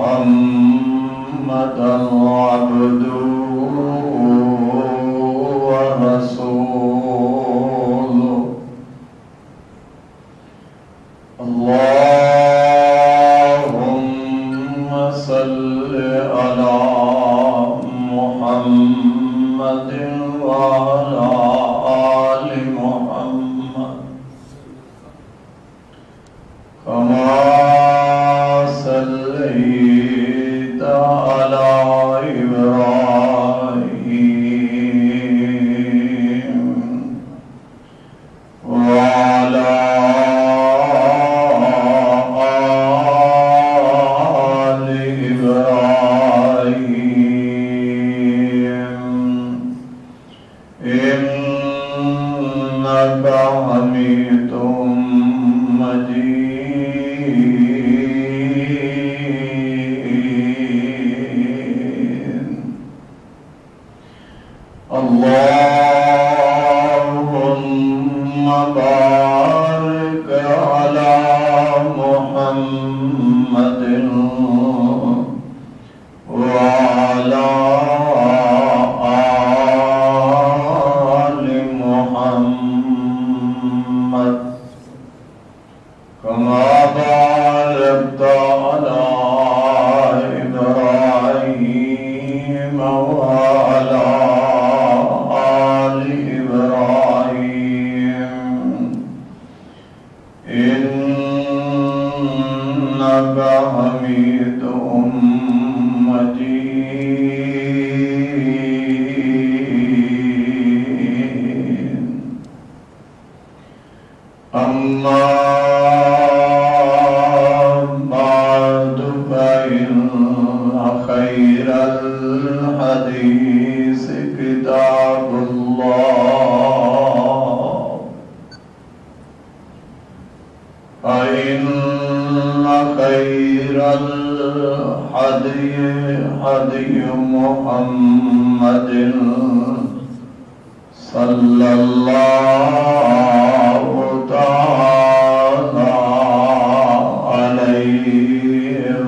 محمدا عبده ورسوله اللهم صل على محمد وعلى آل محمد كما صليت على إبراهيم وعلى آل إبراهيم إنك حميد اللهم بارك على محمد وعلى آل محمد كما باركت على إبراهيم وعلى إنك حميد مجيد أما بعد فإن خير الحديث كتاب الله فإن خير الهدي هدي محمد صلى الله تعالى عليه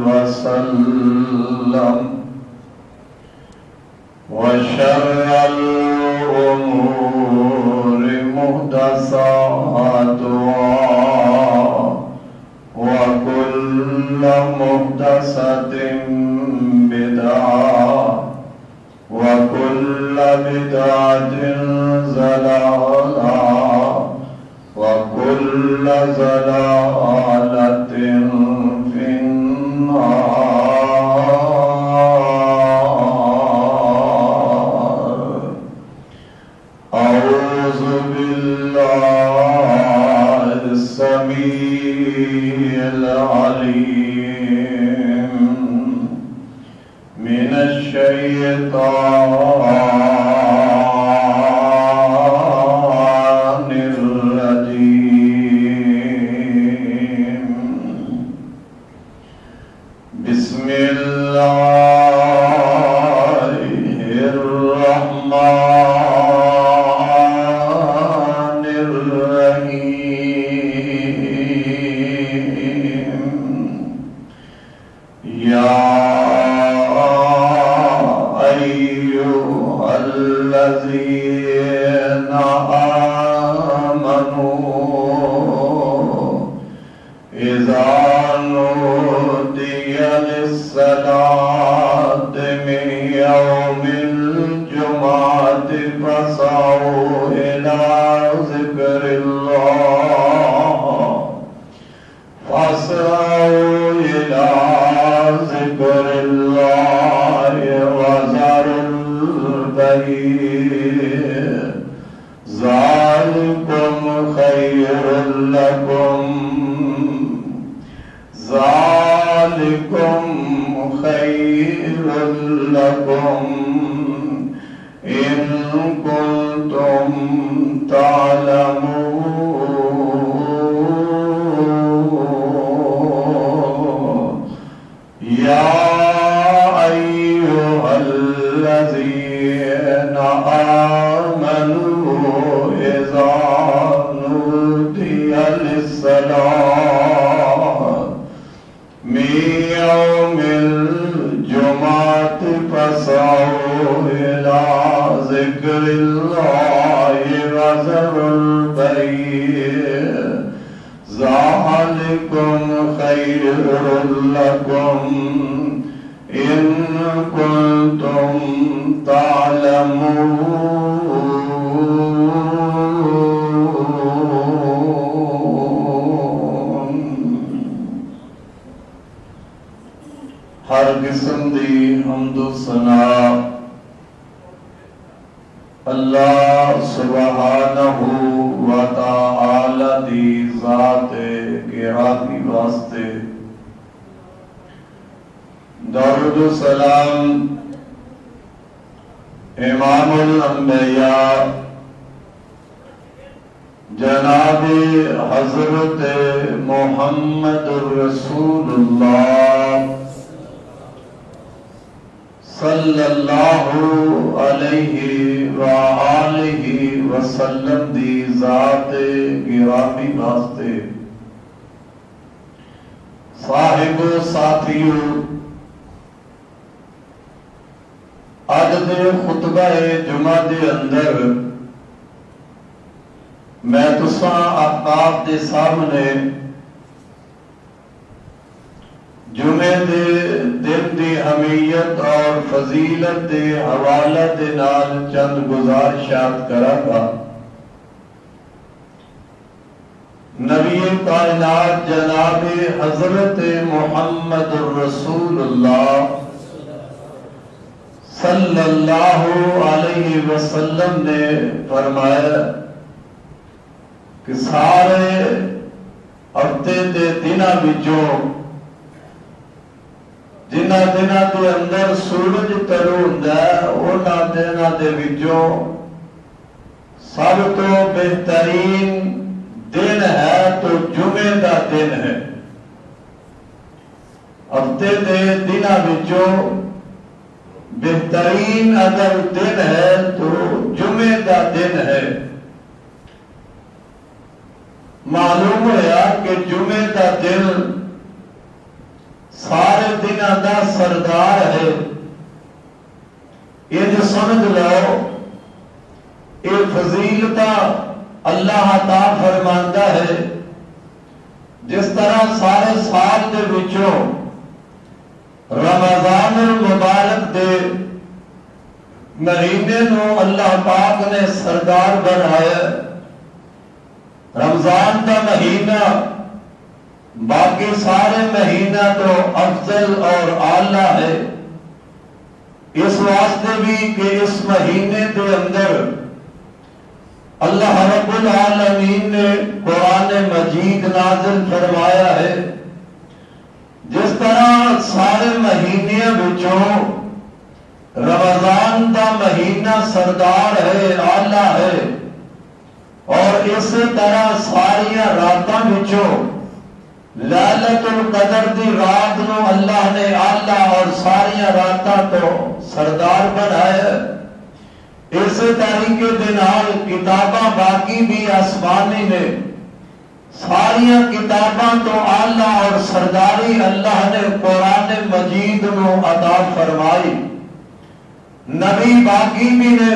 وسلم وشر الأمور محدثاتها وكل محدثة بدعة وكل بدعة ضلالة وكل ضلالة في النار. أعوذ بالله السميع العليم من الشيطان الرجيم. بسم الله الرحمن الرحيم. يا أيها الذين آمنوا إذا نودي للصلاة من يوم الجمعة فاسعوا إلى ذكر الله فاسعوا إلى ذكر الله وذروا البيع ذلكم خير لكم إن كنتم تعلمون. يا أيها الذين آمنوا إذا نودي للصلاة من يوم الجمعة فاسعوا إلى ذكر الله وذروا البيع ذلكم خير لكم إن كنتم تعلمون۔ ہر قسم دی حمد و ثنا اللہ سبحانہ و تعالی دی ذات گرامی واسطے، درود و سلام امام الانبیاء جناب حضرت محمد رسول اللہ صلی اللہ علیہ وآلہ وسلم دی ذات گرامی واسطے، صاحب و ساتھیو، آج دے خطبہ جمعہ دے اندر میں تساں احباب دے سامنے جمعے دے دن دی اہمیت اور فضیلت دے حوالہ دے نال چند گزارشات کرا گا۔ نبی کائنات جناب حضرت محمد رسول اللہ صلی اللہ علیہ وسلم نے فرمایا کہ سارے ہفتے دے دناں وچوں جنہاں دناں دے اندر سورج طلوع ہوندا ہے، انہاں دناں دے وچوں سب تو بہترین دن ہے تو جمعے دا دن ہے۔ ہفتے دے دناں وچوں بہترین اگر دن ہے تو جمعے دا دن ہے۔ معلوم ہوا کہ جمعے دا دن سارے دنوں دا سردار ہے۔ یہ جو سمجھ لو یہ فضیلتہ اللہ عطا فرماندا ہے، جس طرح سارے سال دے وچوں رمضان المبارک دے مہینے نو اللہ پاک نے سردار بنایا۔ رمضان کا مہینہ باقی سارے مہینہ تو افضل اور اعلیٰ ہے، اس واسطے بھی کہ اس مہینے کے اندر اللہ رب العالمین نے قرآن مجید نازل فرمایا ہے۔ جس طرح سارے مہینے وچوں رمضان کا مہینہ سردار ہے، اعلیٰ ہے، اور اس طرح ساریاں راتاں وچوں لیلۃ القدر دی رات نو اللہ نے اعلیٰ اور ساریاں راتاں تو سردار بنایا۔ اس طریقے دے نال کتاباں باقی بھی آسمانی نے، ساریاں کتاباں تو اعلیٰ اور سرداری اللہ نے قرآن مجید نو عطا فرمائی۔ نبی باقی بھی نے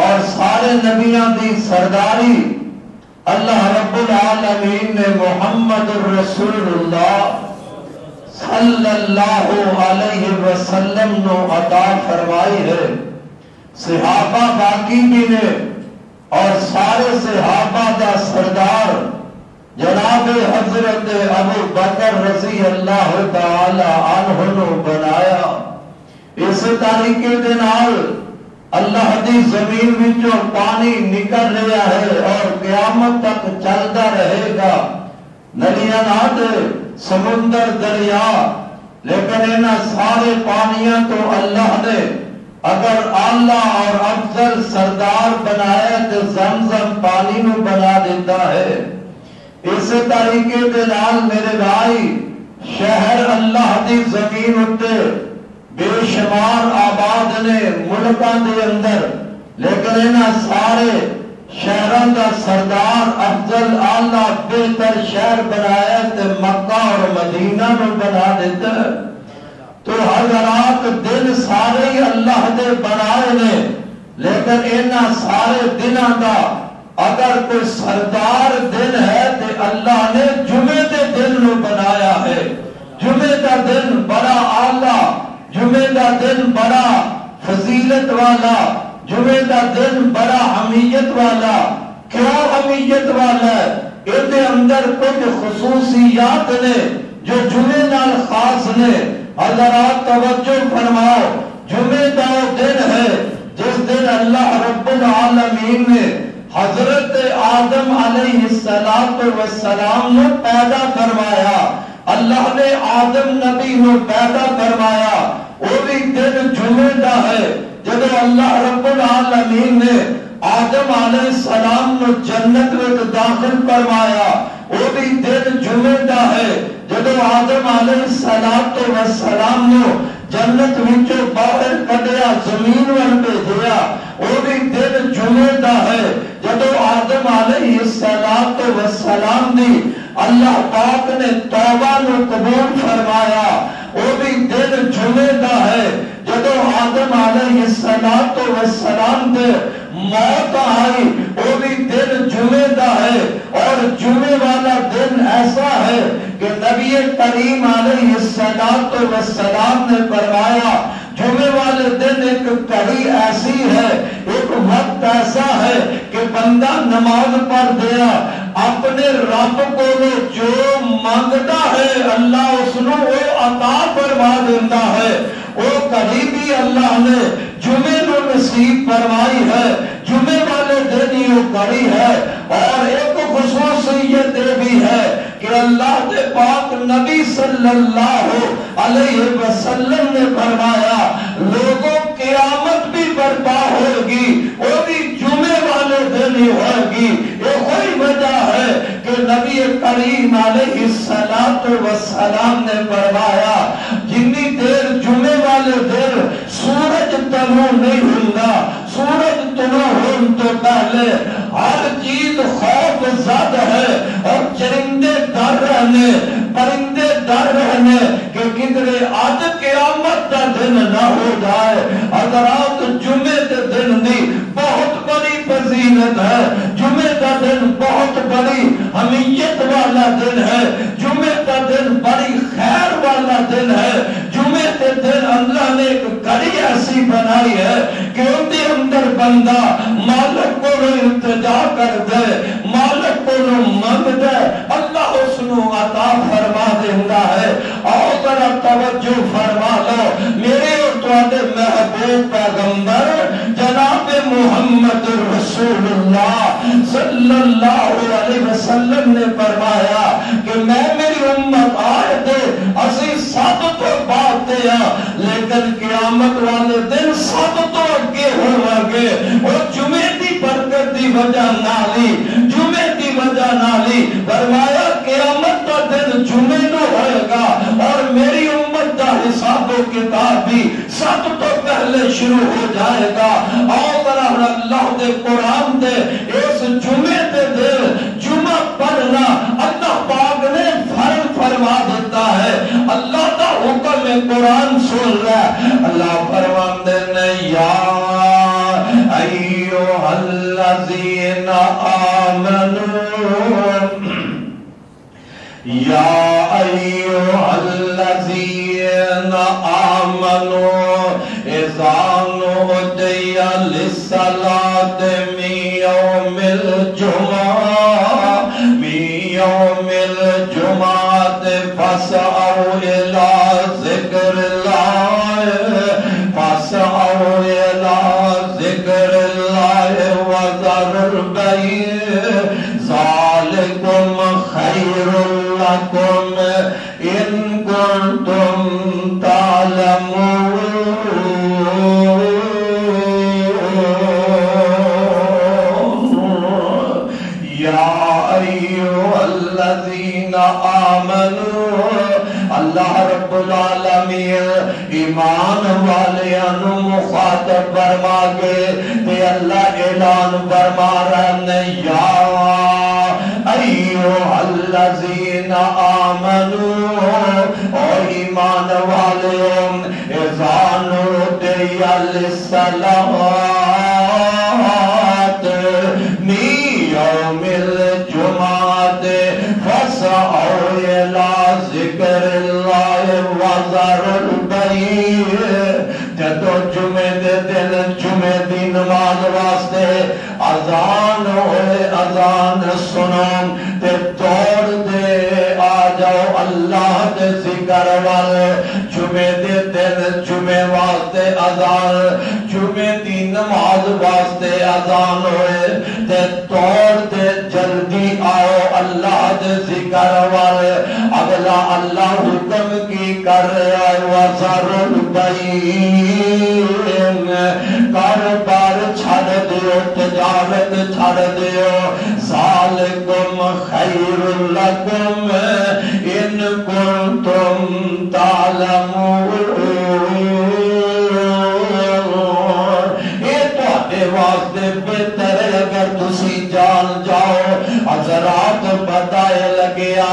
اور سارے نبیاں دی سرداری اللہ رب العالمین نے محمد رسول اللہ صلی اللہ علیہ وسلم نو عطا فرمائی ہے۔ صحابہ باقی بھی نے اور سارے صحابہ دا سردار جناب حضرت ابو بکر رضی اللہ تعالی عنہ نو بنایا۔ اس طریقے دے نال اللہ دی زمین وچوں پانی نکل رہا ہے اور قیامت تک چلتا رہے گا۔ ندیاں ناد سمندر دریا، لیکن انہاں سارے پانیاں تو اللہ نے اگر اعلیٰ اور افضل سردار بنایا تو زمزم پانی نو بنا دیتا ہے۔ اس طریقے دے نال میرے بھائی شہر اللہ دی زمین اتے بے شمار آباد نے ملکاں دے اندر، لیکن انہاں سارے شہران دا سردار افضل آلہ بہتر شہر بنایا تے مکہ اور مدینہ میں بنا دیتا ہے. تو حضرات دن سارے ہی اللہ دے بنائے نے، لیکن اینا سارے دنوں دا اگر کوئی سردار دن ہے تو اللہ نے جمعے دے دن نو بنایا ہے. جمعے دا دن بڑا آلہ، جمعے دا دن بڑا فضیلت والا، جمعے دا دن بڑا حمیت والا. کیوں حمیت والا ہے؟ ان دے اندر کچھ خصوصیات نے جو جمعے نال خاص نے. حضرات توجہ فرماؤ، جمعے دا دن ہے جس دن اللہ رب العالمین نے حضرت آدم علیہ السلام نے پیدا فرمایا. اللہ نے آدم نبی نے پیدا فرمایا. وہ بھی دن جمعے دا ہے جب اللہ رب العالمین نے آدم علیہ السلام نے جنت میں داخل فرمایا. وہ بھی دن جمعے دا ہے جب آدم علیہ السلام نے جنت وچوں باہر کڈیا زمین ول بھیجیا. وہ بھی دن جمعے دا ہے جب آدم علیہ السلام دی اللہ پاک نے توبہ نو قبول فرمایا. وہ بھی دن جمعے دا ہے جب آدم علیہ السلام دے موت آئی. وہ بھی دن جمعے دا ہے. اور جمعے والا دن ایسا ہے کہ نبی کریم علیہ السلام نے فرمایا جمعے والے دن ایک گھڑی ایسی ہے، ایک وقت ایسا ہے کہ بندہ نماز پڑھ دیا اپنے رب کو جو مانگتا ہے اللہ اس نو وہ عطا فرما دیتا ہے. وہ گھڑی بھی اللہ نے جمعے نو نصیب فرمائی ہے. جمعے والے دن ہی وہ گھڑی ہے. اور ایک خصوصیت بھی ہے کہ اللہ کے پاک نبی صلی اللہ علیہ وسلم نے فرمایا لوگوں قیامت بھی برپا ہوگی وہ بھی جمعے والے دن ہی ہوگی. یہ کوئی وجہ ہے کہ نبی کریم علیہ السلام نے فرمایا جتنی دیر جمعے والے دن سورج طلوع نہیں ہوگا، سورج طلوع ہونے تو پہلے ہر چیز خوف زد ہے اور چرندے ڈر رہنے، پرندے ڈر رہنے کہ کدھر آج قیامت کا دن نہ ہو جائے. حضرات جمعے کے دن دی بہت بڑی فضیلت ہے. جمعے کا دن بہت بڑی حمیت والا دن ہے. جمعے کا دن بڑی خیر والا دن ہے. جمعے کے دن اللہ نے ایک گھڑی ایسی بنائی ہے کہ ان کے اندر بندہ مالک کو التجا کر دے، مالک کو منگ دے، اللہ اس نو عطا فرما دیتا ہے. اور ذرا توجہ فرما لو، میرے اور تمہارے محبوب پیغمبر جناب محمد رسول اللہ صلی اللہ علیہ وسلم نے فرمایا کہ میں میری امت آئے دے اسی سب تو بات دیا لیکن قیامت والے دن سب تو اگے ہوگے. اور جمعے دی برکت دی وجہ نالی، جمعے دی وجہ نالی فرمایا قیامت کا دن جمعے نو ہوئے گا اور میری امت کا حساب و کتاب بھی سب تو پہلے شروع ہو جائے گا. اور اللہ دے قرآن دے اس جمعے دے دن جمعہ پڑھنا اللہ پاک نے فرض فرما دیتا ہے. اللہ کا حکم قرآن سن رہا ہے. اللہ فرماتے ہیں یا ایھا الذین آمنوا یا ایھا الذین آمنوا اذا نودی للصلاۃ من یوم الجمعۃ فاسعوا الی ذکر اللہ وذروا البیع ذالکم خیر لکم ان کنتم تعلمون. اللہ رب العالمین جمیل ایمان والیانو مخاطب فرما کے تے اللہ اعلان فرما رہے یا ایوہ الذین آمنوا اور ایمان والیوں اذا نودی للصلاۃ من یوم الجمعۃ فاسعوا الی ذکر اللہ وذروا البیع جدو جمعے دے دن جمعے دی نماز واسطے اذان ہوئے اذان سنو تے توڑ دے آ جاؤ اللہ دے ذکر والے جمعے دے دن جمعے واسطے اذان جمعے دی نماز واسطے اذان ہوئے تے توڑ دے جلدی آؤ اللہ دے ذکر والے اگلا اللہ حکم کی کر رہا ہے وَذَرُوا الْبَيْعَ کاروبار چھڑ دیو تجارت چھڑ دیو ذالکم خیر لکم ان کنتم تعلمون یہ تواڈے واسطے بہتر ہے اگر تسی جان جاؤ حضرات بتائے لگیا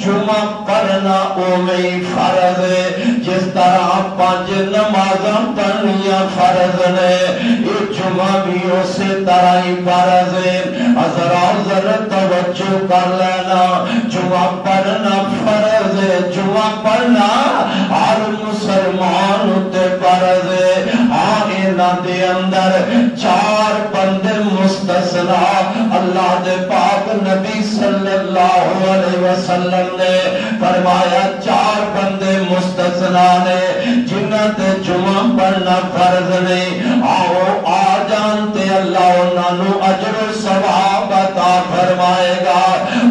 جمعہ پڑھنا اوہی فرض ہے جس طرح پانچ نمازاں پڑھنیاں فرض نے یہ جمعہ بھی اسی طرح ہی فرض ہے حضرات ذرا توجہ کر لینا جمعہ پڑھنا فرض ہے جمعہ پڑھنا ہر مسلمان تے فرض ہے ہاں انہاں دے اندر چار بندے مستثنا اللہ دے پاک نبی صلی اللہ علیہ وسلم نے فرمایا چار بندے مستثنا نے جنہاں تے جمعہ پڑھنا فرض نہیں آؤ آ جانتے اللہ انہاں نو اجر و ثواب عطا فرمائے گا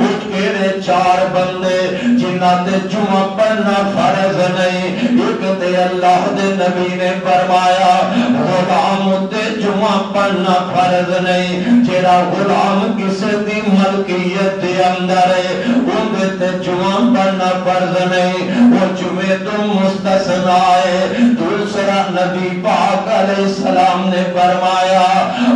اٹھ کے چار بندے جنہاں تے جمعہ پڑھنا فرض نہیں ایک تے اللہ دے نبی نے فرمایا غلام تے جمعہ پڑھنا فرض نہیں جیڑا غلام کسی دی ملکیت دے اندر ہے ان تے جمعہ پڑھنا فرض نہیں وہ جمعے تو مستثنا ہے دوسرا نبی پاک علیہ السلام نے فرمایا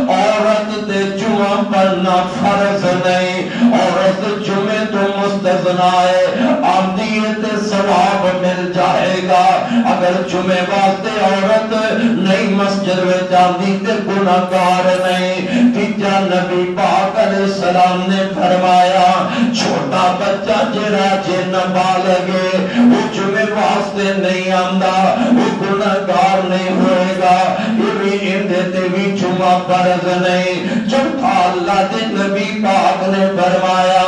عورت تے جمعہ پڑھنا فرض نہیں عورت جمعے تو مستثنا ہے آمدی تے ثواب مل جائے گا اگر جمعے واسطے عورت نہیں مسجد میں جاندی تے گناہگار نہیں تیجا نبی پاک علیہ السلام نے فرمایا چھوٹا بچہ جرا جے نابالغ وہ جمعے واسطے نہیں آندا وہ گناہگار نہیں ہوئے گا یہ بھی اندے تے بھی جمعہ فرض نہیں چوتھا اللہ دے نبی پاک نے فرمایا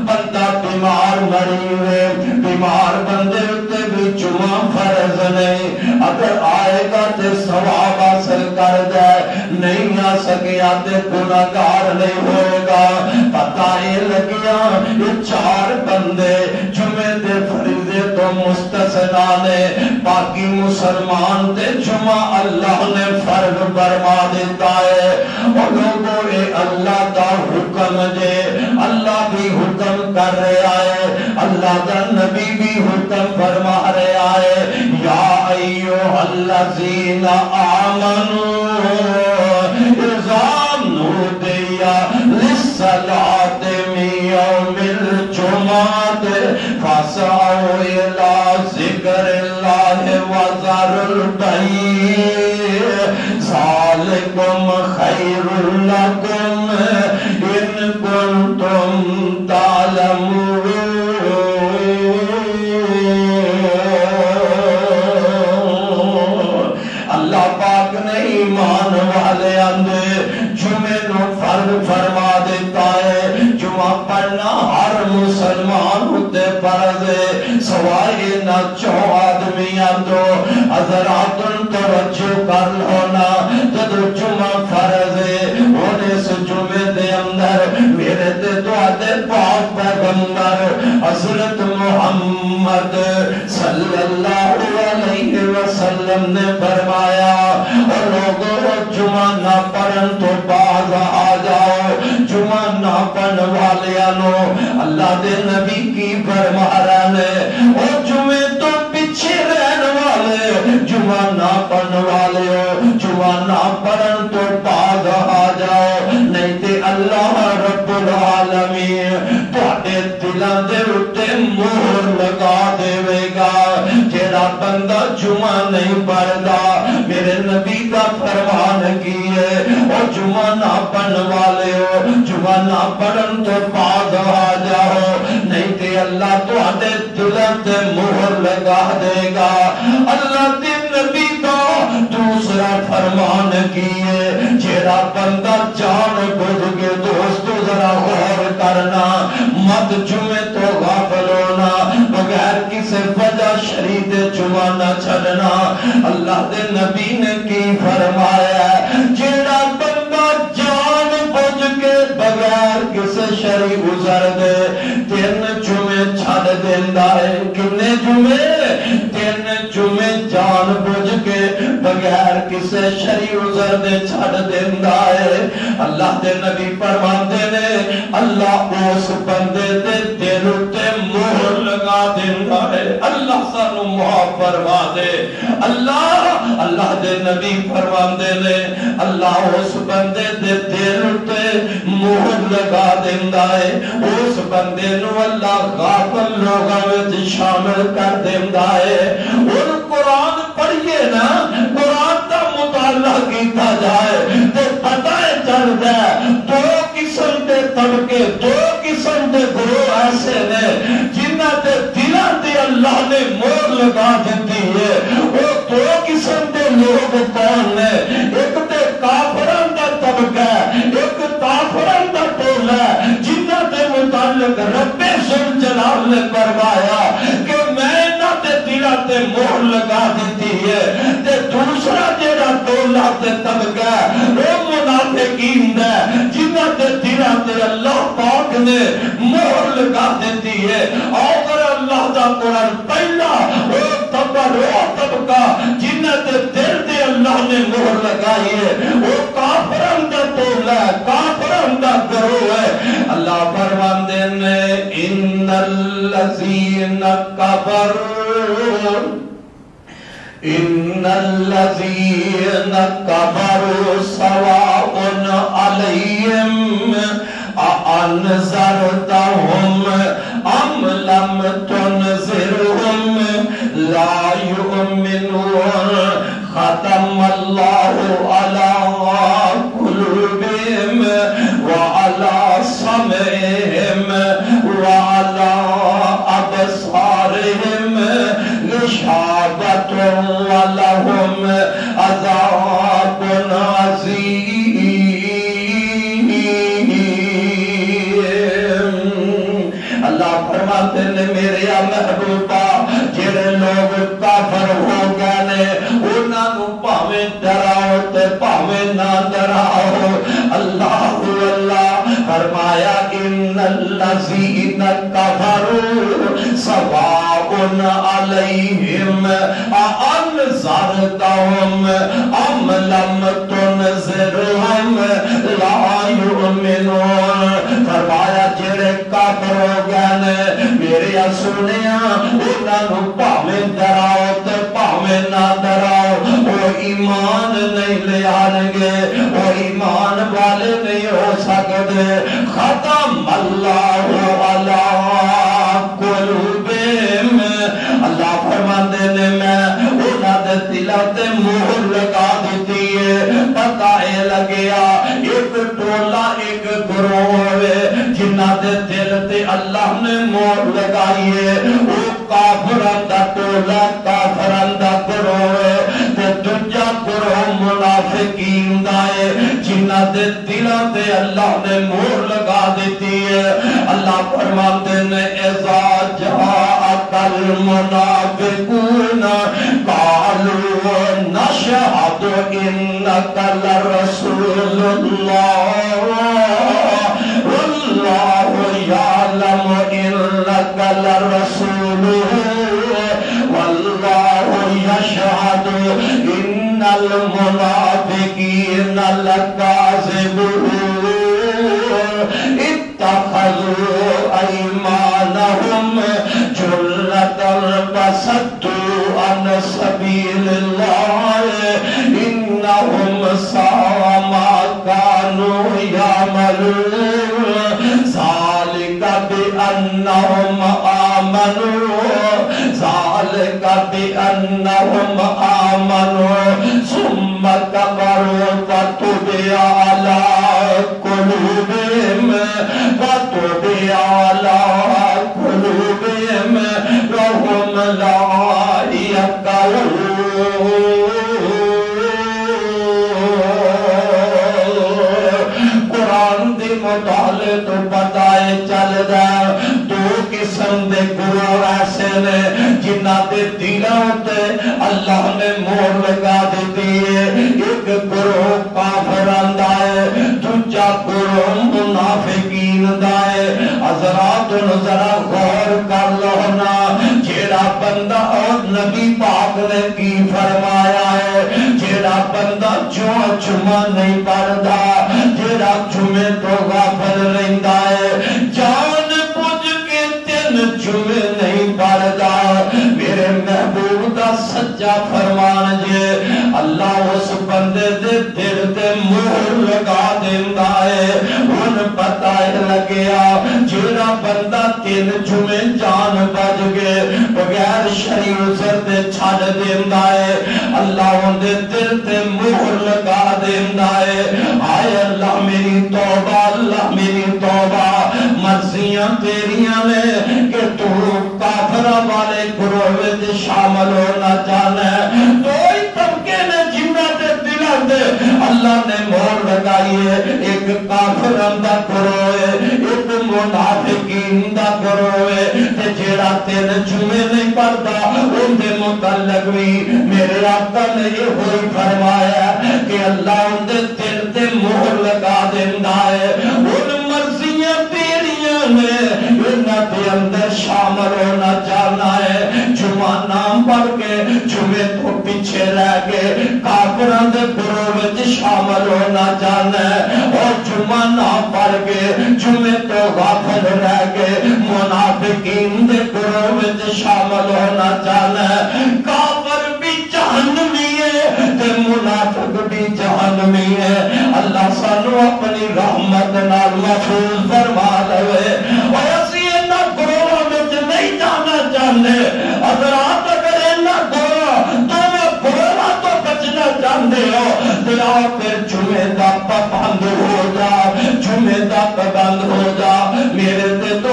بندہ بیمار مری ہوئے بیمار بندے تے بھی جمعہ فرض نہیں اگر آئے گا تے ثواب حاصل کر جائے نہیں آ سکیا تے گناہگار نہیں ہوئے گا پتہ یہ لگیا یہ چار بندے جمعے دے فریضے تو مستثنا نے باقی مسلمان تے جمعہ اللہ نے فرض فرما دیتا ہے اور لوگوں اے اللہ دا حکم دے اللہ بھی حکم کر رہا ہے اللہ دا نبی بھی حکم فرما رہا ہے یا ایوہ الذین آمنوا اذا نودی للصلاۃ من یوم الجمعۃ فاسعوا الی ذکر اللہ وذروا البیع ذالکم خیر لکم ان کنتم تعلمون اللہ پاک نے ایمان والے اندے جمعے نو فرض فرما دیتا ہے جمعہ پڑھنا ہر مسلمان ہوتے فرض ہے سوائے نہ چو آدمیاں تو حضرات توجہ کر ہونا جب جمعہ فرض ہے ہونے سے جمعے دے اندر میرے تے دعاتے پاک پیغمبر حضرت محمد صلی اللہ علیہ وسلم نے فرمایا اور لوگوں جمعہ نہ پڑھن تو باز آ جاؤ جمعہ نہ پڑھن والیانو اللہ دے نبی کی فرما رہے اور جمعے تو پیچھے رہن بندہ جمعہ نہیں پڑھتا میرے نبی کا فرمان کی ہے اور جمعہ نہ پڑھنے والے ہو جمعہ نہ پڑھن تو باز آ جاؤ نہیں تے اللہ تو آتے دلوں تے مہر لگا دے گا اللہ دے نبی کا دوسرا فرمان کی ہے جیڑا بندہ جان بوجھ کے دوستو ذرا غور کرنا مت جمعے تو غافل ہونا بغیر کسی وجہ شریعت جمعہ نہ چھڑنا اللہ دے نبی نے کی فرمایا جیڑا بندہ جان بوجھ کے بغیر کسی شریع گزر دے 3 جمعے چھڑ دیندا ہے کنے جمعے 3 جمعے جان بوجھ کے بغیر کسی شریع گزر دے چھڑ دیندا ہے اللہ دے نبی فرماندے نے اللہ اس بندے دے دل تے مہر لگا دیندا ہے اللہ سانو معاف فرما دے اللہ دے نبی فرماندے نے اللہ اس بندے دے دل تے مہر لگا دیندا ہے اس بندے نو اللہ غافل لوگاں وچ شامل کر دیندا ہے اور قرآن پڑھیے نا قرآن دا مطالعہ کیتا جائے تے پتہ چلدا ہے 2 قسم دے طبقے 2 قسم دے گروہ ایسے نے جنہاں دے دلاں تے اللہ نے مہر لگا دیتی ہے وہ 2 قسم دے لوگ کون نے ایک تے کافراں دا طبقہ ایک کافراں دا ٹولا جنہاں دے متعلق رب ذوالجلال نے فرمایا کہ میں انہاں دے دلاں تے مہر لگا دیتی ہے تے دوسرا جیڑا ٹولا تے طبقہ وہ منافقین دا جنہاں دے دلاں تے اللہ پاک نے مہر لگا دیتی ہے اور اللہ دا قرآن پہلا وہ طبقہ جنہاں دے دل تے اللہ نے مہر لگائی ہے وہ کافران دا ٹولا ہے کافران دا گروہ ہے اللہ فرماندے نے ان الذین کفروا ان الذین کفروا سواء علیہم أأنذرتهم أم لم تنذرهم لا يؤمنون ختم الله على قلوبهم وعلى سمعهم وعلى أبصارهم غشاوة ولهم عذاب عظيم فرماتے نے میرے محبوبہ جڑے لوگ کافر ہو گئے نے انہاں نو پاویں ڈراؤ تے پاویں نہ ڈراؤ اللہ فرمایا ان الذین کفروا سواء علیہم أأنذرتهم أم لم تنذرهم لا يؤمنون فرمایا جڑے کافر ہو گئے نے میرے سنیا انہاں نو پاویں ڈراؤ تے پاویں نہ ڈراؤ وہ ایمان نہیں لے آن گے وہ ایمان والے نہیں ہو سکتے ختم اللہ علی قلوبہم اللہ فرماندے نے میں انہاں دے دلاں تے مہر لگا دیتی ہے پتہ اے لگیا ایک ٹولا ایک گروہ ہے جنہاں دے دل تے اللہ نے مہر لگائی ہے وہ کافراں دا ٹولا کافراں دا گروہ ہے تے دوجا گروہ منافقین دا ہے جنہاں دے دلاں تے اللہ نے مہر لگا دیتی ہے اللہ فرماتے نے اذا جاءک المنافقون قالوا نشهد انك لرسول الله والله يعلم انك لرسوله والله يشهد ان المنافقين لكاذبون اتخذوا ايمانهم جنة فصدوا عن سبيل الله انهم ساء ما كانوا يعملون ذلك بأنهم آمنوا ذَلِكَ بِأَنَّهُمْ آمَنُوا ثُمَّ كَفَرُوا فَطُبِعَ عَلَى قُلُوبِهِمْ فَهُمْ لَا يَفْقَهُونَ۔ قرآن دی مطالعے تو بتائے چل جائے دو قسم دے گروہ ایسے نے جنہ دے دلوں تے اللہ نے مہر لگا دیتی ہے۔ ایک گروہ کافران دا ہے، دوجا گروہ منافقین دا ہے۔ حضرات ذرا غور کر لو نا، جیڑا بندہ اور نبی پاک نے کی فرمایا ہے، جیڑا بندہ جمعہ نہیں پڑھدا، جیڑا جمعے تو غافل رہندا ہے، جان بوجھ کے تین جمعے نہیں پڑھدا، میرے محبوب دا سچا فرمان جے اللہ اس بندے دے دل تے مہر لگا دیندا ہے۔ ہن پتہ لگیا جیڑا بندہ تین جمعے جان بچ گئے بغیر شریع عذر دے چھڈ دیندا ہے، اللہ اون دے دل تے مہر لگا دیندا ہے۔ ہائے اللہ میری توبہ، اللہ میری توبہ، مرضیاں تیریاں نے کہ تو کافراں والے گروہ وچ شامل ہونا چاہنا ہے۔ تو ہی طبقے نے جنہاں دے دلاں تے اللہ نے مہر لگائی ہے، ایک کافراں دا گروہ ہے، ایک منافقین دا گروہ ہے، تے جیڑا تین جمعے نہیں پڑھدا ان دے متعلق بھی میرے آقا نے یہ ہوئی فرمایا کہ اللہ ان دے دل تے مہر لگا دیندا ہے۔ ان مرضیاں تیریاں نے انہاں دے اندر شامل ہونا چاہنا ہے۔ جمعہ نام پڑھ کے جمعے تو پیچھے رہ گئے کافراں دے گروہ وچ شامل ہونا چاہنا ہے، اور جمعہ نام پڑھ کے جمعے تو غافل رہ گئے منافقین دے گروہ وچ شامل ہونا چاہنا ہے۔ کافر بھی جہنمی ہے تے منافق بھی جہنمی ہے۔ اللہ سانو اپنی رحمت نال محفوظ فرما لے۔ اور اسی انہاں گروہاں وچ نہیں جانا چاہتے۔ حضرات اگر انہاں گروہاں تو بچنا چاہتے ہو تو آؤ پھر جمعے دا پابند ہو جا، جمعے دا پابند ہو جا۔ میرے تے تو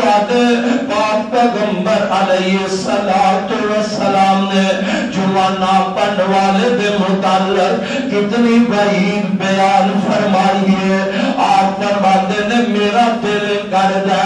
پاک پیغمبر علیہ السلام نے جمعہ نہ پڑھنے والے دے متعلق کتنی وعید بیان فرمائی ہے۔ آپ فرماتے نے میرا دل کردا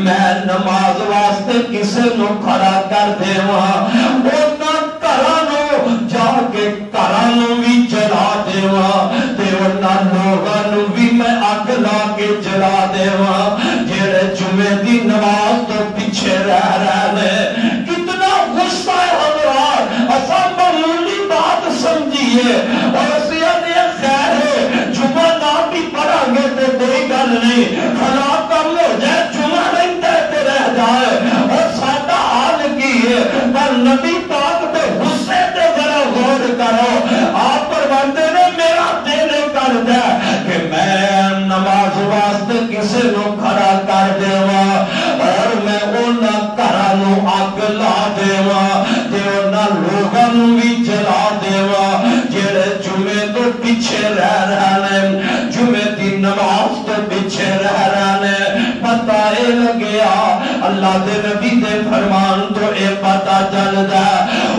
میں نماز واسطے کسے نو کھڑا کر دیواں، انہاں گھراں نو جا کے گھراں نو بھی جلا دیواں تے انہاں لوگاں نو بھی میں اگ لا کے جلا دیواں جڑے جمعے دی نماز تو پیچھے رہ رہے۔ کتنا غصہ ہے حضرات، اساں معمولی بات سمجھیے اور اسی نے خیر ہے جمعہ نہ بھی پڑھیں گے تو کوئی گل نہیں، فلاں کم ہو جائے جمعہ نہیں تے رہ جائے، اور ساڈا حال کی ہے۔ پر نبی پاک دے غصے تے ذرا غور کرو۔ آپ فرماتے نے میرا دل کردا کہ میں نماز واسطے کسے نو کھڑا کر دیواں اور میں انہاں گھراں نو اگ لا دیواں تے انہاں لوگاں نو بھی جلا دیواں جڑے جمعے تو پیچھے رہ رہے، جمعے دی نماز تو پیچھے رہ رہے۔ پتہ اے لگیا اللہ دے نبی دے فرمان تو اے پتہ چلدا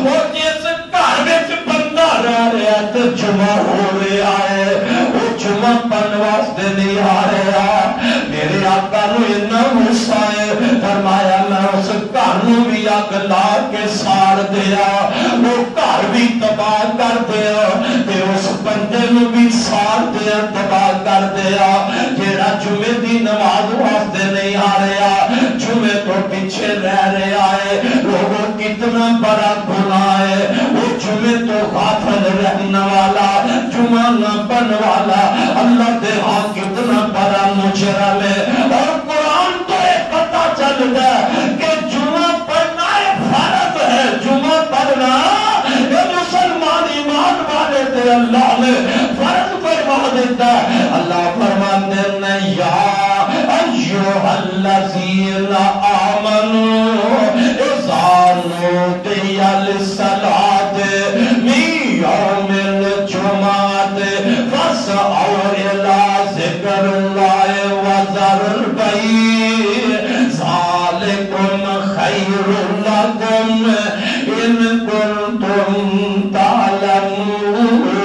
او جس گھر وچ بندہ رہ رہا تے جمعہ ہو رہا ہے، وہ جمعہ پڑھن واسطے نہیں آ رہا۔ میرے آقا نو اتنا غصہ ہے، فرمایا میں اس گھر نو بھی اگ لا کے ساڑ دیا، وہ گھر بھی تباہ کر دیا تے اس بندے نو بھی ساڑ دیا، تباہ کر دیا جیڑا جمعے دی نماز واسطے نہیں آ رہا، جمعے تو پیچھے رہ رہا ہے۔ لوگوں کتنا بڑا گناہ ہے، وہ جمعے تو غافل رہنے والا، جمعہ نہ پڑھنے والا اللہ دے ہاں کتنا بڑا مجرم ہے۔ اور قرآن تو ایک پتہ چلتا ہے کہ جمعہ پڑھنا ایک فرض ہے، جمعہ پڑھنا یہ مسلمان ایمان والے تھے اللہ نے فرض فرما دیتا ہے۔ اللہ فرماتے ہیں یا ایھا الذین آمنوا اذا نودی للصلاة من يوم الجمعة فاسعوا إلى ذكر الله وذروا البيع ذلكم خير لكم إن كنتم تعلمون.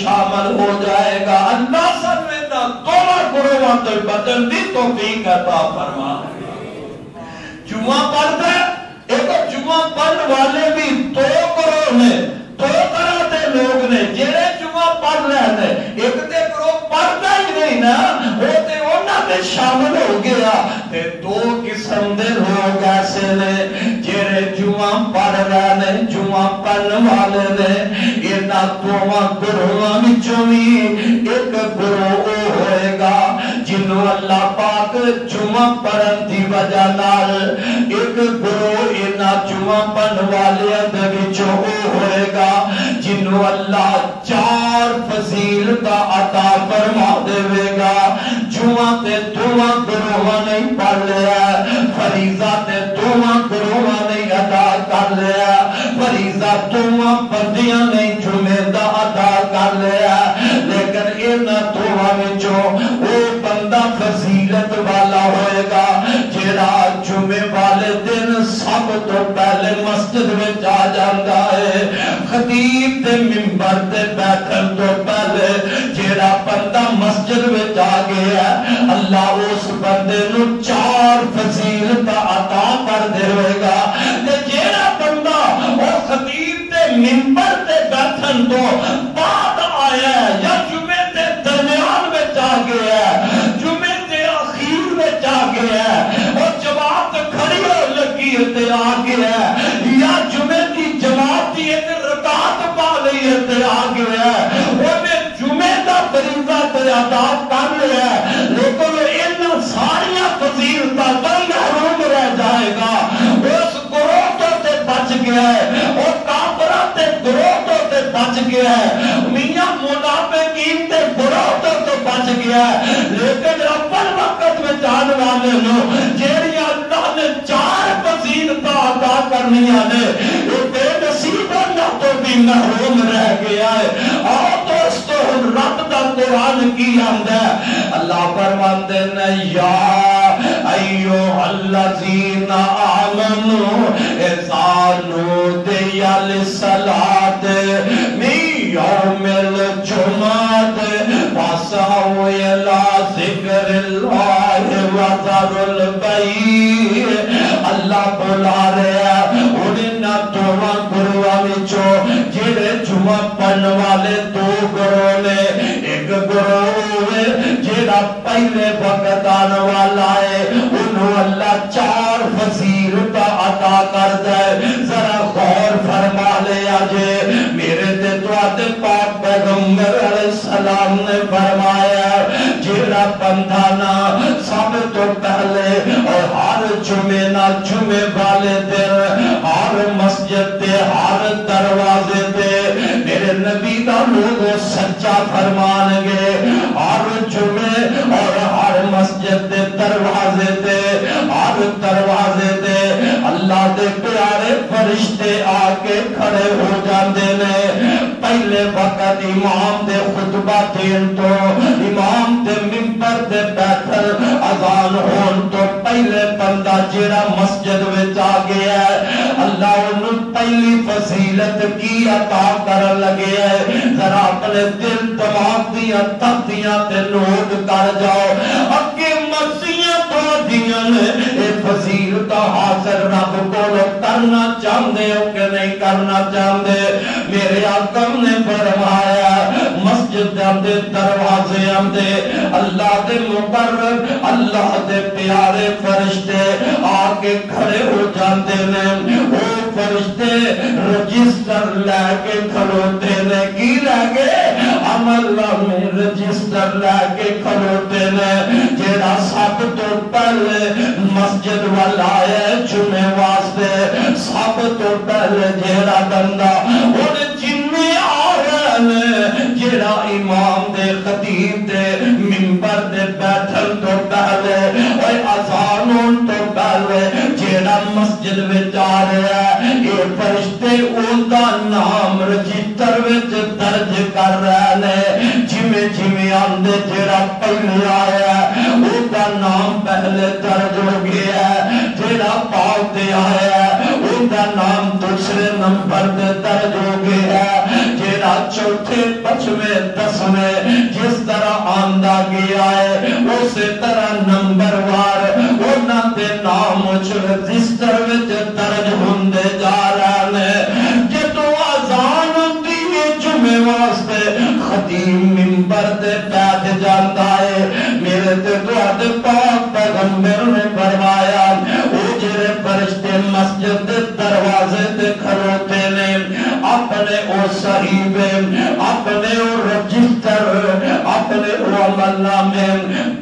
شامل ہو جائے گا. اللہ سب میں دونوں گروہوں تو بدل دی توفیق عطا فرما. جمعہ پڑھتا ہے ایک جمعہ پڑھنے والے بھی دو گروہ نے, دو طرح کے لوگ نے. جڑے جمعہ پڑھ رہے ہیں ایک تے گروہ پڑھتا ہی نہیں نا, وہ تے انہاں تے شامل ہو گیا. تے دو قسم دے لوگ ایسے نے جڑے جمعہ پڑھ رہے ہیں, جمعہ پڑھنے والے نے. انہاں دونوں گروہاں وچوں بھی ایک گروہ ہوئے گا جنوں اللہ پاک جمعہ پڑھن دی وجہ نال, ایک گروہ انہاں جمعہ پڑھن والے دے وچوں ہوئے گا جنوں اللہ 4 فضیلتاں عطا فرما دے گا. جمعہ تے دونوں گروہاں نے پڑھ لیا, فریضہ تے دونوں گروہاں نے ادا کر لیا, فریضہ دونوں بندیاں نے جمعے دا ادا کر لیا. لیکن انہاں دونوں وچوں وہ بندہ فضیلت والا ہوئے گا جڑا جمعے والے دن سب تو پہلے مسجد میں جا جاندا ہے. خطیب تے منبر تے بیٹھن تو پہلے جڑا بندہ مسجد میں جا گیا اللہ اس بندے نو 4 فضیلتاں عطا کر دے گا. تے جڑا بندہ او خطیب تے منبر تے بیٹھن تو بعد آیا یا جمعے تے درمیان میں جا گیا, جمعے تے اخیر میں جا گیا, اور جماعت کھڑی ہو لگی تے آ گیا, یا جمعے کی جماعت دی ایک رکعت پا لئی تے آ گیا, اونے جمعے دا فریضہ تے ادا کر لیا. لیکن انہاں ساریاں فضیلتاں تو محروم رہ جائے گا. اس گروہ تو تے بچ گیا ہے, اور کافراں تے گروہ تو تے بچ گیا ہے, میاں منافقین تے گروہ تو بچ گیا ہے. لیکن اول وقت میں جان والے نو جیڑی اللہ نے 4 فضیلتاں عطا کرنیاں نے وہ بے نصیباں تو بھی محروم رہ گیا ہے. اور دوستو رب دا قرآن کی آندا ہے, اللہ فرماندے نے یا ایھا الذین آمنوا اذا نودی للصلاۃ من یوم الجمعۃ فاسعوا الی ذکر اللہ وذروا البیع. اللہ بلا رہا انہاں دونوں گروہاں وچوں جڑے جمعہ پڑھن والے 2 گروہ نے. ایک گروہ جڑا پہلے وقت آنے والا ہے انہوں اللہ 4 فضیلتاں عطا کردا ہے. ذرا غور فرما لیا جے, میرے تے تواڈے پاک پیغمبر علیہ السلام نے فرمایا جڑا بندہ نا سب تو پہلے اور ہر جمعے نا جمعے والے دن ہر مسجد تے ہر دروازے تے میرے نبی دا لوگ سچا فرمان گے, ہر جمعے اور ہر مسجد دے دروازے تے ہر دروازے تے اللہ دے پیارے فرشتے آ کے کھڑے ہو جاندے نے. پہلے وقت امام دے خطبہ دین تو, امام دے منبر دے بیٹھل اذان ہون تو پہلے بندہ جڑا مسجد وچ آ گیا ہے اللہ انہوں پہلی فضیلت کی عطا کرن لگے ہے. ذرا اپنے دل دماغ دیاں تختیاں تے نوٹ کر جاؤ, اگے مرضیاں تو دیاں نے اے فضیلتاں حاصل رب کو کرنا چاہندے ہو کہ نہیں کرنا چاہندے. میرے آقا نے فرمایا مسجد دے دروازے دے اللہ دے مقرر اللہ دے پیارے فرشتے آ کے کھڑے ہو جاندے نے. وہ فرشتے رجسٹر لے کے کھڑوتے نے, کی لے کے عمل میں رجسٹر لے کے کھڑوتے نے. جیڑا سب تو پہلے مسجد والا ہے جمعے واسطے سب تو پہلے جیڑا بندہ انہیں جنہیں آ رہے ہیں جویں جویں آندے جڑا پہلے آیا او دا نام پہلے درج ہو گیا ہے، جڑا پاک دے آیا او دا نام دوسرے نمبر دے درج ہو گیا ہے، جڑا چوتھے پنجویں دسویں جس طرح آندا گیا ہے اسی طرح نمبر وار انہاں دے نام رجسٹر وچ درج ہوندے جا رہے ہیں۔ جدوں اذان ہوندی ہے جمعے واسطے خطیب منبر تے بیٹھ جاندا ہے، میرے تے تواڈے پاک پیغمبر نے فرمایا او جڑے فرشتے مسجد دے دروازے تے کھڑوتے نے اپنے او صحیفے اپنے او رجسٹر اپنے او عمل نامے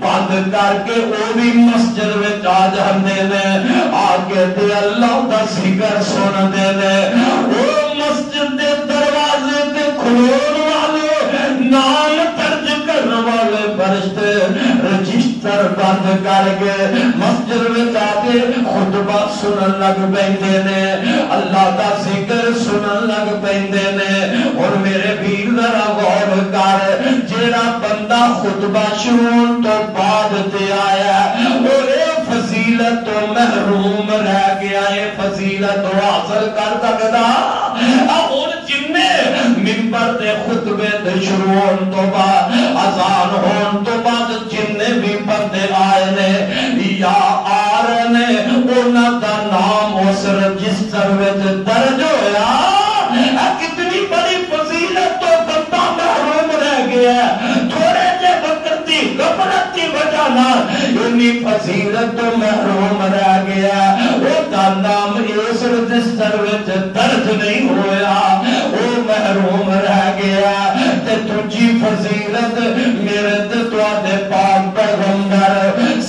بند کر کے او بھی مسجد وچ آ جاندے نے، آگے تے اللہ دا ذکر سن دے نے، او مسجد دے دروازے تے کھلون والے نام درج کرنے والے فرشتے رجسٹر بند کر کے مسجد میں جا کے خطبہ سنن لگ پیندے نے، اللہ دا ذکر سنن لگ پیندے نے۔ اور میرے ویر ذرا غور کر، جیڑا بندہ خطبہ شروع تو بعد تے آیا اور اے فضیلت تو محروم رہ گیا، اے فضیلت حاصل کر سکدا۔ اور جننے منبر دے خطبے دے شروع ہون تو بعد اذان ہون تو بعد جننے بھی بندے آئے نے یا آ رہے نے انہاں دا نام اس رجسٹر وچ درج ہویا۔ کتنی بڑی فضیلت تو بندہ محروم رہ گیا، تھوڑے جے وقت دی غفلت کی وجہ نال انی فضیلت تو محروم رہ گیا، او دا نام اس رجسٹر وچ درج نہیں ہویا، او محروم رہ گیا۔ تے تجھی فضیلت میرے تے تواڈے پاک پیغمبر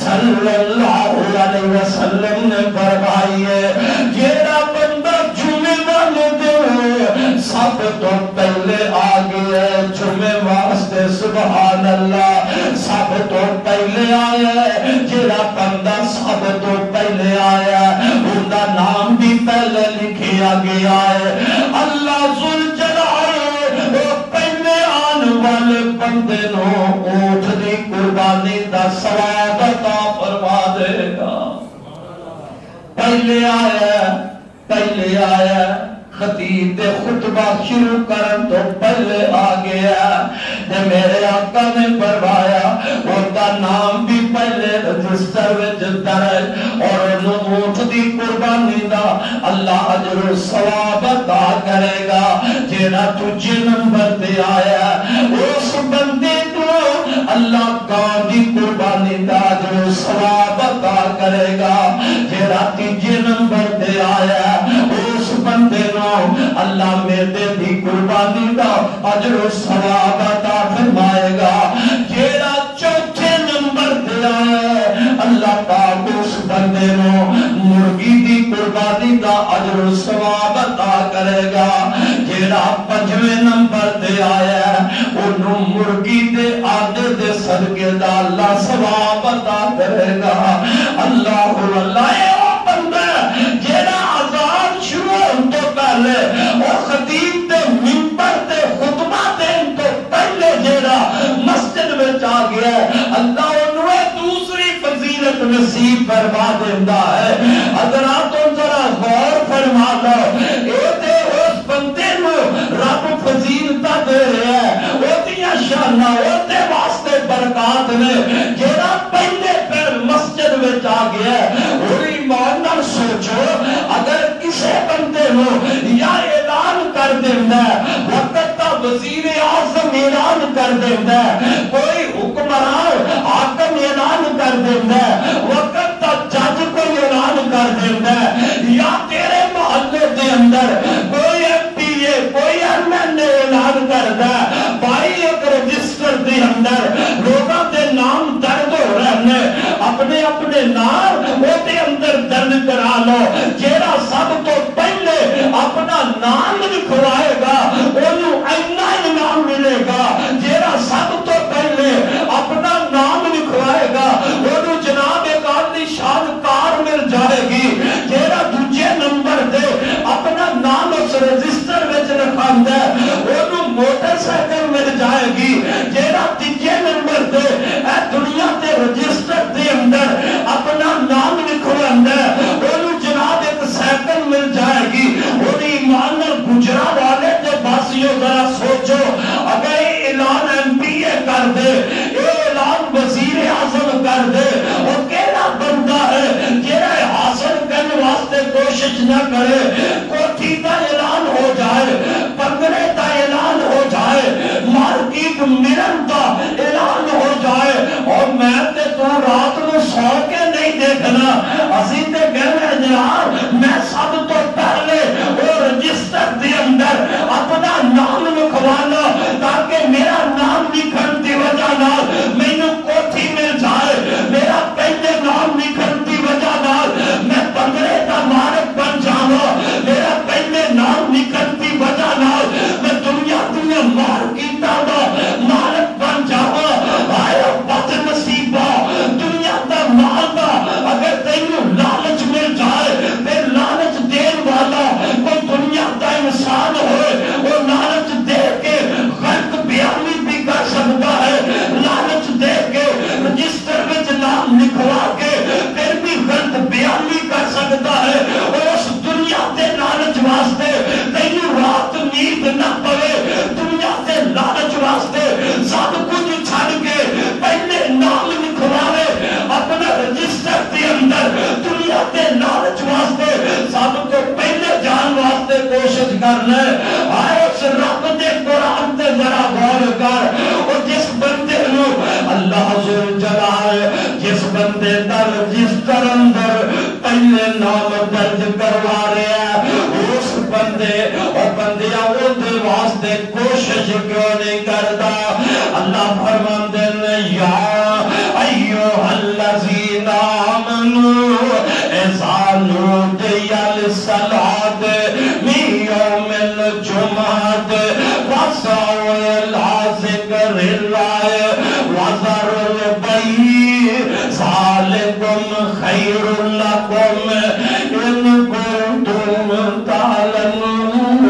صلی اللہ علیہ وسلم نے فرمائی ہے، جیڑا بندہ جمعے والے دن سب تو پہلے آ گیا جمعے واسطے سبحان اللہ سب تو پہلے آیا ہے، جیڑا بندہ سب تو پہلے آیا ہے ان دا نام بھی پہلے لکھیا گیا ہے۔ اللہ ذوالجلال وہ پہلے آن والے بندے نو اونٹ دی قربانی دا ثواب عطا فرما دے گا۔ پہلے آیا خطیب دے خطبہ شروع کرن تو پہلے آ گیا، تے میرے آقا نے فرمایا ان دا نام بھی پہلے رجسٹر وچ درج اور انہوں اونٹ دی قربانی دا اللہ اجر و ثواب عطا کرے گا۔ جیڑا تجھے نمبر تے آیا اس بندے کو اللہ گاں دی قربانی دا اجر و ثواب عطا کرے گا۔ جیڑا تیجے نمبر تے آیا اس بندے نو اللہ میرے دی قربانی دا اجر و ثواب عطا فرمائے گا۔ جیڑا چوتھے نمبر تے آئے اللہ پاک اس بندے نو مرغی دی قربانی دا اجر و ثواب عطا کرے گا۔ جیڑا پنجویں نمبر تے آیا انہوں مرغی دے آدھے دے صدقے دا اللہ ثواب عطا کرے گا۔ اللہ اللہ بندہ جیڑا آزاد شروع تو پہلے اور خطیب دے منبر دے خطبہ دین تو پہلے جیڑا مسجد میں جا گیا اللہ انہیں دوسری فضیلت نصیب فرما دیندہ ہے۔ حضرات ذرا غور فرما لو، اے دے اس بندے نو رب فضیلتہ دے رہے ہیں، وہ دیاں شانہ وہ دے واسطے برکات نے جیڑا پہلے پھر مسجد میں جا گیا اور ایمان نہ سوچو اگر کسے بندے ہو یا اعلان کر دیندہ وقت تا وزیر اعظم اعلان کر دیندہ کوئی حکمران حاکم اعلان کر دیندہ وقت تا جج کوئی اعلان کر دیندہ یا تیرے محلے دے اندر کوئی ایم پی اے کوئی ایم این اے اعلان کردہ بھائی ایک رجسٹر دے اندر لوگاں دے نام درد ہو رہنے اپنے اپنے نام وہ دے اندر درد کرا لو، جیڑا سب تو پہلے اپنا نام لکھوائے گا انہوں اینا انعام ملے گا، جیڑا سب تو پہلے اپنا نام لکھوائے گا انہوں جناب ایک آدھی شاہکار مل جائے گی، جیڑا دوجے نمبر دے اپنا نام اس رجسٹر وچ رکھاندہ انہوں موٹر سائیکل مل جائے گی، جیڑا کوشش نہ کرے، کوٹھی کا اعلان ہو جائے، بنگلے کا اعلان ہو جائے، مارکیٹ ملن کا اعلان ہو جائے، اور میں تے تو رات میں سو کے نہیں دیکھنا، اسی تے کہنا جناب میں سب تو پہلے اور رجسٹر دے اندر اپنا نام لکھوانا تاکہ میرا نام لکھن دی وجہ نال مینوں کوٹھی مل جائے، میرا پہلے نام لکھن دی وجہ نال میں بنگلے دا مالک بن جاواں، میرا پہلے نام لکھن دی وجہ نال میں دنیا دنیا مارکیٹاں دا مالک بن جاواں۔ آئے بد نصیبا دنیا دا مال دا اگر تینوں لالچ مل جائے پھر لالچ دین والا کوئی دنیا دا انسان ہوئے وہ لالچ دے کے غلط بیانی بھی کر سکتا ہے، لالچ دے کے رجسٹر وچ نام لکھوا کے پھر بھی غلط بیانی کر سکتا ہے۔ اس دنیا دے لالچ واسطے تینوں رات نیند نہ پوے، دنیا دے لالچ واسطے سب کچھ چھڑ کے پہلے نام لکھواوے اپنا رجسٹر دے اندر، دنیا دے لالچ واسطے سب کو پہلے جان واسطے کوشش کرنا ہے۔ آئے اس رب دے قرآن تے ذرا غور کر، اور جس بندے نو اللہ ذل جلال جس بندے دا رجسٹر اندر پہلے نام درج کروا رہے ہیں اس بندے اور بندیاں دے واسطے کوشش کیوں نہیں کرتا؟ اللہ فرماندے نے یا ایھا الذین آمنوا اذا نودی للصلاۃ من یوم الجمعۃ فاسعوا الی ذکر اللہ وذروا البیع ذالکم خیر لکم ان کنتم تعلمون۔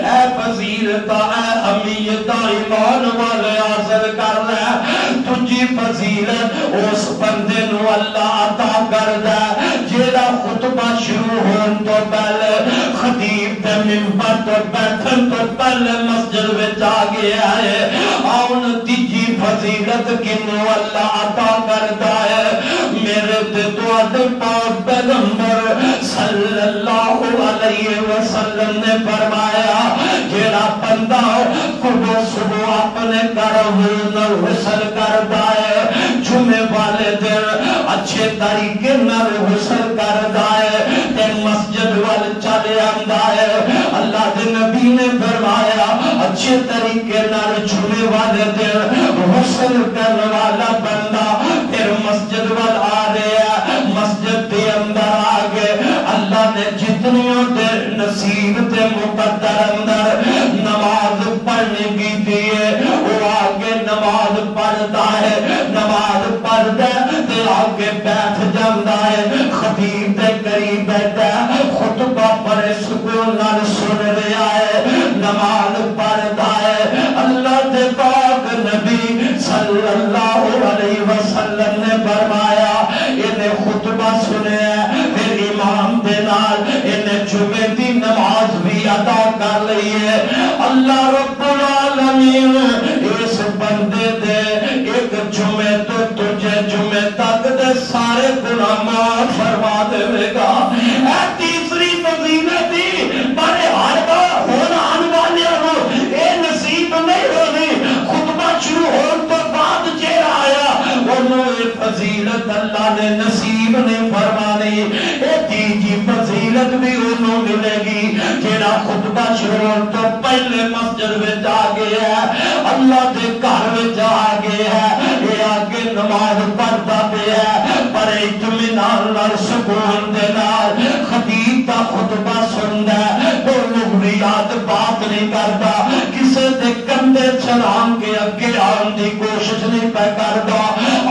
اے فضیلتا اے امیتا ایمان والے حاصل کر لے، تجھی فضیلت اس بندے نو اللہ عطا کردہ جیڑا خطبہ شروع ہون تو پہلے خطیب تے منبر تو بیٹھن تو پہلے مسجد وچ آ گیا ہے۔ آن تیجی فضیلت کنو اللہ عطا کردہ ہے، میرے تے دعا پاک پیغمبر صلی اللہ علیہ وسلم نے فرمایا جیڑا بندہ صبح صبح اپنے گھر غسل کرتا ہے، جمعے والے دن اچھے طریقے نال غسل کرتا ہے تے مسجد وال چلے آندا ہے، اللہ دے نبی نے فرمایا اچھے طریقے نال جمعے والے دن غسل کرنے والا بندہ پھر مسجد وال آ رہا ہے، مسجد دے اندر آ گئے، اللہ نے جتنیوں دے نصیب تے مقدر اندر نماز پڑھنے کی دیئے وہ آگے نماز پڑھتا ہے، نماز پڑھتا ہے تے آگے بیٹھ جاندہ ہے، خطیب دے قریب بیٹھا ہے، خطبہ پر سکون نال سن رہا ہے، نماز پڑھتا ہے۔ اللہ دے پاک نبی صلی اللہ علیہ وسلم نے فرمایا انہیں خطبہ سنے ہیں پھر امام دے نال انہیں جمعے دی نماز بھی ادا کر لئی ہے۔ اللہ رب العالمین اس بندے دے ایک جمعے تو تجھے جمعے تک دے سارے گناہ معاف فرما دے گا۔ اے تیسری فضیلت دی بڑے ہارگا ہونا آن والے ہو اے نصیب نہیں ہونی، خطبہ شروع ہون تو بعد جے آیا انہوں اے فضیلت اللہ نے نصیب نہیں فرمانی، اے تیجی فضیلت بھی انہوں ملے گی جیڑا خطبہ شروع تو پہلے مسجد میں جا گیا ہے، اللہ دے گھر میں جا گیا ہے، یہ آگے نماز پڑھتا بھی ہے پر اطمینان نال سکون دے نال خطیب دا خطبہ سندا ہے، کوئی لغویات بات نہیں کرتا، کسے دے کندھے چھلانگ کے اگے آن دی کوشش نہیں پہ کرتا،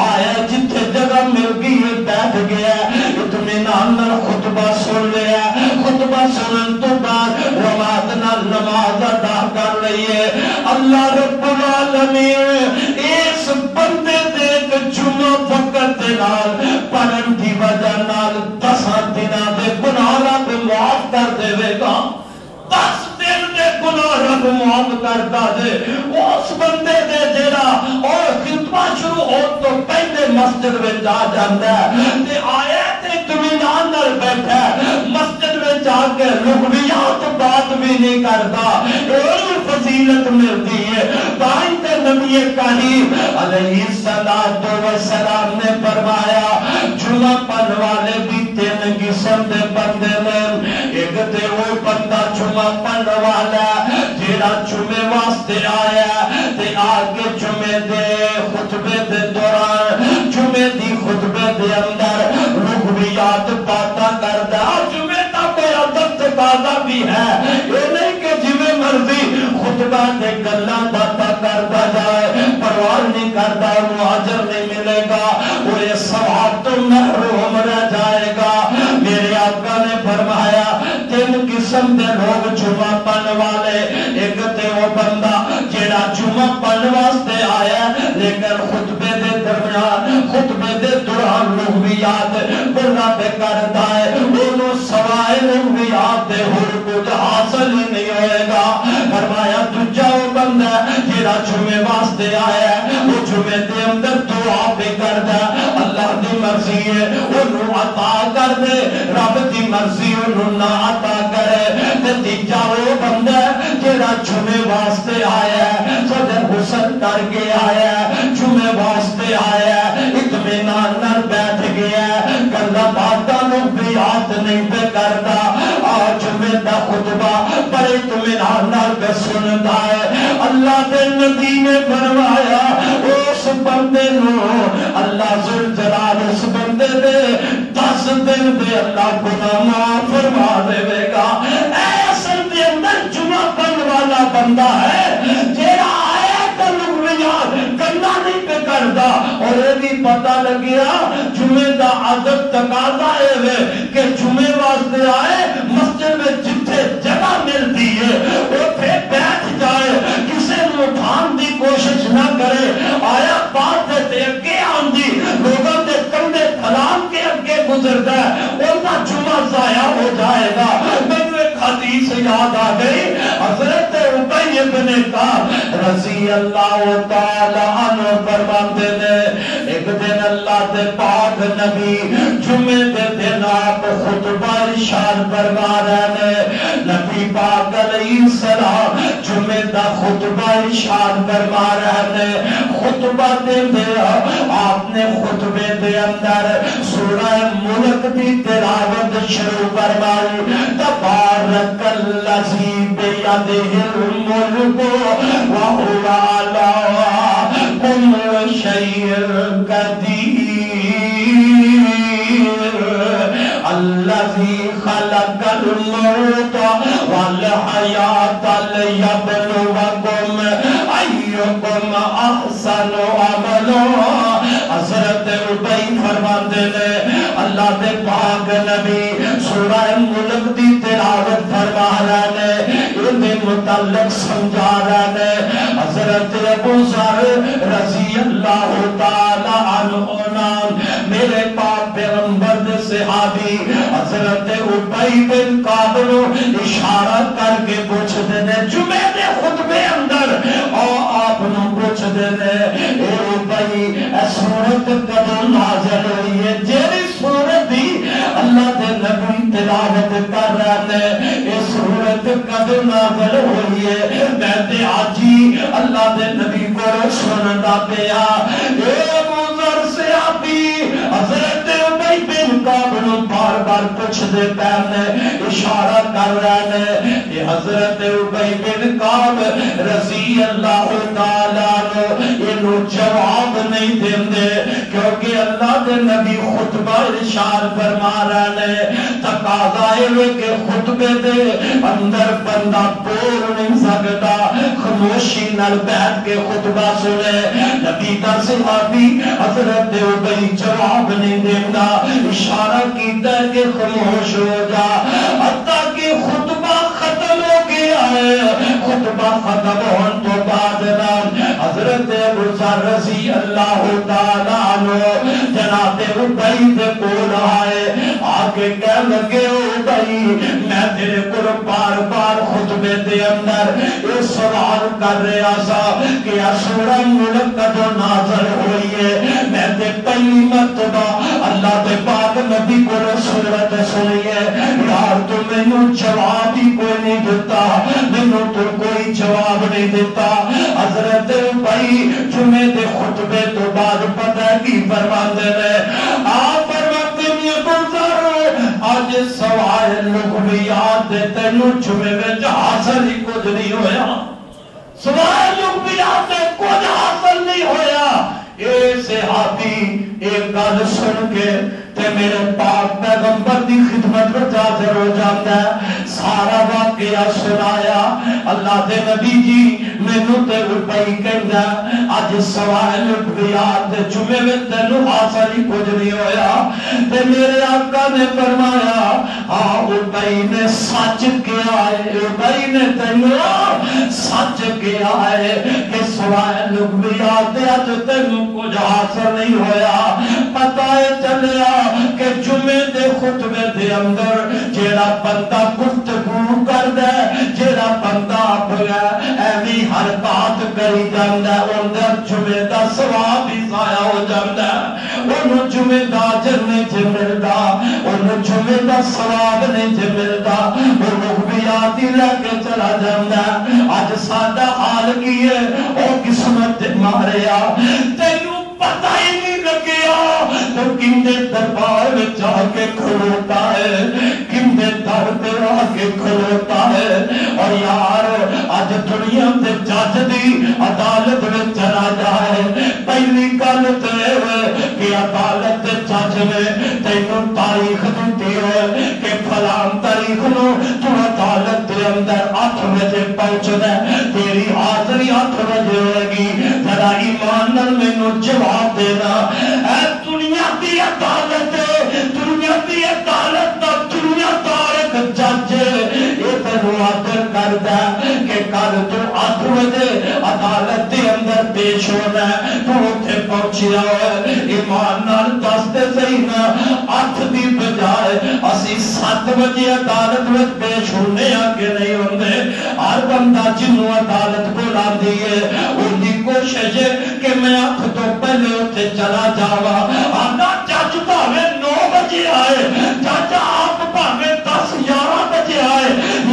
آیا جتھے جگہ مل گئی بیٹھ گیا، اطمینان نال خطبہ سن لیا، خطبہ سنن تو بعد رمات نال نماز ادا کر لئیے۔ اللہ رب العالمین اس بندے دے جمعہ وقت دے نال پڑھن دی وجہ نال 10 دنوں دے گناہ رب معاف کر دے گا، 10 دن دے نہ رب معاف کرتا دے اس بندے دے جڑا اور خطبہ شروع ہو تو پہلے مسجد میں جا جاتا ہے تے آیا تے اطمینان نال بیٹھا مسجد میں جا کے لغویات بات بھی نہیں کرتا اور فضیلت ملتی ہے تائیں تے نبی کریم علیہ السلام نے فرمایا جمعہ پڑھنے والے بھی تین قسم دے بندے نے ایک تے وہ بندہ جمعہ پڑھنے والا جیڑا جمعے واسطے آیا تے آگے جمعے دے خطبے دے دوران جمعے دی خطبے دے اندر لغویات باتاں کردا جمعے دا کوئی ادب تقاضا بھی ہے یہ نہیں کہ جویں مرضی خطبہ دے گلاں باتاں کردا جائے پرواہ نہیں کردا وہ اجر نہیں ملے گا وہ یہ ثواب تو محروم رہ جائے گا میرے آقا نے فرمایا تین قسم دے لوگ جمعہ پڑھنے والے ایک تے وہ بندہ جیڑا جمعہ پڑھنے واسطے آیا لیکن خطبے دے درمیان خطبے دے دوران لغویات بولا پہ کرتا ہے انہوں سوائے لغویات دے ہر کچھ حاصل ہی نہیں ہوئے گا فرمایا دوجا وہ بندہ جیڑا جمعے واسطے آیا وہ جمعے دے اندر دعا پہ کرتا اللہ دی مرضی ہے انہوں عطا کر دے رب دی مرضی انہوں نہ عطا کرے تیجا وہ بندہ جیڑا جمعے واسطے آیا صدر حسن کر کے آیا جمعے واسطے آیا اطمینان نال بیٹھ گیا گلا باتاں نوں بیعت نہیں پہ کرتا آج جمعے دا خطبہ بڑے اطمینان نال پہ سنتا ہے اللہ دے نبی نے فرمایا اس بندے نو اللہ ذوالجلال اس بندے دے 10 دن دے اللہ گناہ معاف فرما دے گا اصل دے اندر جمعہ پڑھنے والا بندہ ہے جیڑا آیا تو لغویات گلا نہیں پہ کردا اور یہ بھی پتہ لگیا جمعے دا ادب تقاضا ہے کہ جمعے واسطے آئے مسجد میں جتھے جگہ ملتی ہے اوتھے بیٹھ جائے کسی نوں اٹھان دی کوشش نہ کرے آیا بات تے اگے آندی لوگوں دے کندھے پھلان کے اگے گزرتا ہے انہاں جمعہ ضائع ہو جائے گا مینوں ایک حدیث یاد آ گئی حضرت ابی بن کعب رضی اللہ تعالی عنہ فرماتے نے ایک دن اللہ دے پاک نبی جمعے دے دن آپ خطبہ ارشاد فرما رہے ہیں نبی پاک علیہ السلام جمعے دا خطبہ ارشاد فرما رہے ہیں خطبہ دے آپ نے خطبے دے اندر سورہ ملک دی تلاوت شروع فرمائی تبارک الذی بیدہ الملک وہو علی کل شیء قدیر الذی خلق الموت والحیات لیبلوکم ایکم احسن عملا حضرت ابی فرماتے ہیں اللہ دے پاک نبی سورہ ملک دی تلاوت فرما رہے ہیں ان دے متعلق سمجھا رہے ہیں حضرت ابو ذر رضی اللہ تعالی عنہ میرے پاک پیغمبر دے صحابی حضرت ابی بن کعب نو اشارہ کر کے پوچھتے ہیں جمعے دے خطبے اندر اور آپ نو پوچھتے ہیں اے ابی اے سورت کدوں نازل ہوئی ہے جیڑی سورت دی اللہ دے نبی تلاوت کر رہے ہیں اے سورت کدوں نازل ہوئی ہے میں تے آجی اللہ دے نبی کو سنتا پیا اے ابو ذر صحابی حضرت ابی بن کعب نو بار بار پوچھتے پہنے اشارہ کر رہے ہیں کہ حضرت ابی بن کعب رضی اللہ تعالیٰ انہوں جواب نہیں دیندے کیونکہ اللہ دے نبی خطبہ ارشاد فرما رہے ہیں تقاضا ہے کہ خطبے دے اندر بندہ بول نہیں سکتا خاموشی نال بیٹھ کے خطبہ سنے نبی دا صحابی حضرت ابی جواب نہیں دیتا اشارہ کیتا ہے کہ خاموش ہو جا حتیٰ کہ خطبہ ختم ہو گیا ہے خطبہ ختم ہونے تو بعد حضرت ابو ذر رضی اللہ تعالیٰ عنہ جناب ابی دے کول آئے آگے کے کہنے لگے ہو بھائی میں تیرے کو بار بار خطبے دے اندر یہ سوال کر رہا سا کہ سورہ ملک کدو نازل ہوئی ہے میں تے پہلی مرتبہ اللہ دے پاک نبی کو سورت سنی ہے یار تو مینوں جواب ہی کوئی نہیں دیتا مینوں تو کوئی جواب نہیں دیتا حضرت بھائی جمعے دے خطبے تو بعد پتہ کی فرماندے نے آپ فرماتے ہیں گزر آج سوائے لغویات دے تینوں جمعے میں حاصل ہی کچھ نہیں ہویا سوائے لغویات دے کچھ حاصل نہیں ہویا اے صحابی ایک گل سن کے تے میرے پاک پیغمبر دی خدمت میں حاضر ہو جاتا ہے سارا واقعہ سنایا اللہ دے نبی جی مینوں تے روپئی کہندا اج سوائے لغویات دے جمعے میں تینوں حاصل ہی کچھ نہیں ہویا تے میرے آقا نے فرمایا ہاں روپئی نے سچ کیا ہے روپئی نے تینوں سچ کیا ہے کہ سوائے لغویات دے اج تینوں کچھ حاصل نہیں ہویا پتہ چلیا کہ جمعے دے خطبے دے اندر جیڑا بندہ گفتگو کردا ہے جیڑا بندہ اپنا ایویں حرکات کری جاندا ہے اندر جمعے دا ثواب ہی ضائع ہو جاندا ہے اونوں جمعے دا اجر نہیں ملدا اونوں جمعے دا ثواب نہیں ملدا وہ لغویات ہی لے کے چلا جاندا ہے اج ساڈا حال کی ہے او قسمت ماریا تینوں پتہ ہی نہیں لگیا تو کندے دربار میں جا کے کھلوتا ہے کندے در پہ آ کے کھلوتا ہے اور یار آج دنیا تے جج دی عدالت میں چلا جائے پہلی گل تے کہ عدالت تے جج نے تینوں تاریخ دیتی ہے کہ فلان تاریخ نو تو عدالت دے اندر 8 بجے پہنچنا ہے تیری حاضری 8 بجے ہوئے گی ذرا ایمان نال مینوں جواب دینا اے دنیا دی عدالت دنیا دی عدالت دا دنیا دار ایک جج یہ تینوں آدر کردا کہ کل تو 8 بجے عدالت دے اندر پیش ہونا ہے تو اتنے پہنچیا ہے ایمان نال دس دے صحیح نا 8 دی بجائے اسی 7 بجے عدالت میں پیش ہونے آگے نہیں ہوندے ہر بندہ جنوں عدالت بلاندی ہے ان دی کوشش ہے کہ میں 8 تو پہلے اتنے چلا جاوا آنا جج بھاوے 9 بجے آئے جج آپ بھاوے 10 11 بجے آئے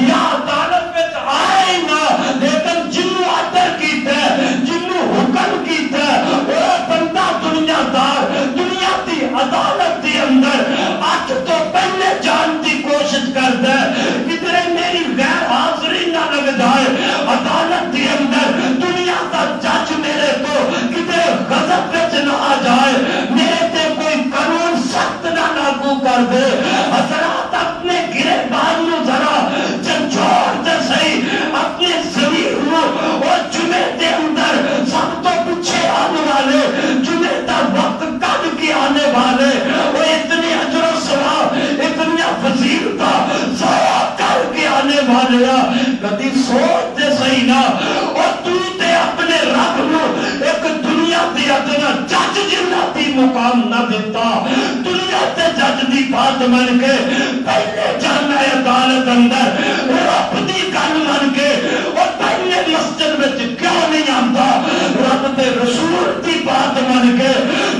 یا عدالت میں آئے نہ لیکن جنوں آدر کیتا ہے جنوں حکم کیتا ہے وہ بندہ دنیا دار دنیا دی عدالت دی اندر 8 تو پہلے جان دی کوشش کرتا ہے کدھر میری غیر حاضری نہ لگ جائے عدالت دی اندر دنیا دا جج میرے کو کدھر غضب وچ نہ آ جائے میرے تے کوئی قانون سخت نہ لاگو کر دے حضرات اپنے گرفتار نو ذرا جھنجھوڑ دے صحیح اپنے ضمیر نو اور جمعے دے اندر سب تو پیچھے آنے والے جمعے دا وقت کڈ کے آنے والے وہ اتنے اجر و ثواب اتنی فضیلت ضائع کر کے آنے والے کبھی سوچ دے صحیح نا اور تو تے اپنے رب نو ایک دنیا دی ادنا جج جنہ دی مقام نہ دیتا دنیا تے جج دی بات من کے پہلے جانا ہے عدالت اندر رب دی گل من کے اور پہلے مسجد میں کیوں نہیں آتا رب تے رسول دی بات من کے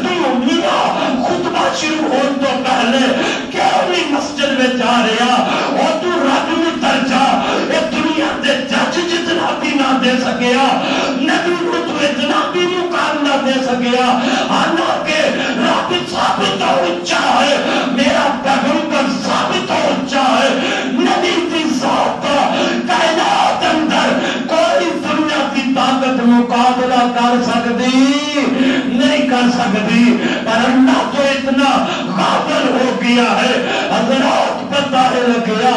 تو میاں خطبہ شروع ہونے تو پہلے کیوں نہیں مسجد میں جا رہا اور تو رب نو درجہ ایک دنیا تے جج جتنا بھی نہ دے سکیا نبی نو تو اتنا بھی مقام نہ دے سکیا حالانکہ رب ثابت اونچا ہے میرا پیغمبر ثابت اونچا ہے نبی دی ذات کائنات اندر کوئی دنیا کی طاقت مقابلہ کر سکتی نہیں کر سکتی پر اللہ تو اتنا غافل ہو گیا ہے حضرات پتہ لگ گیا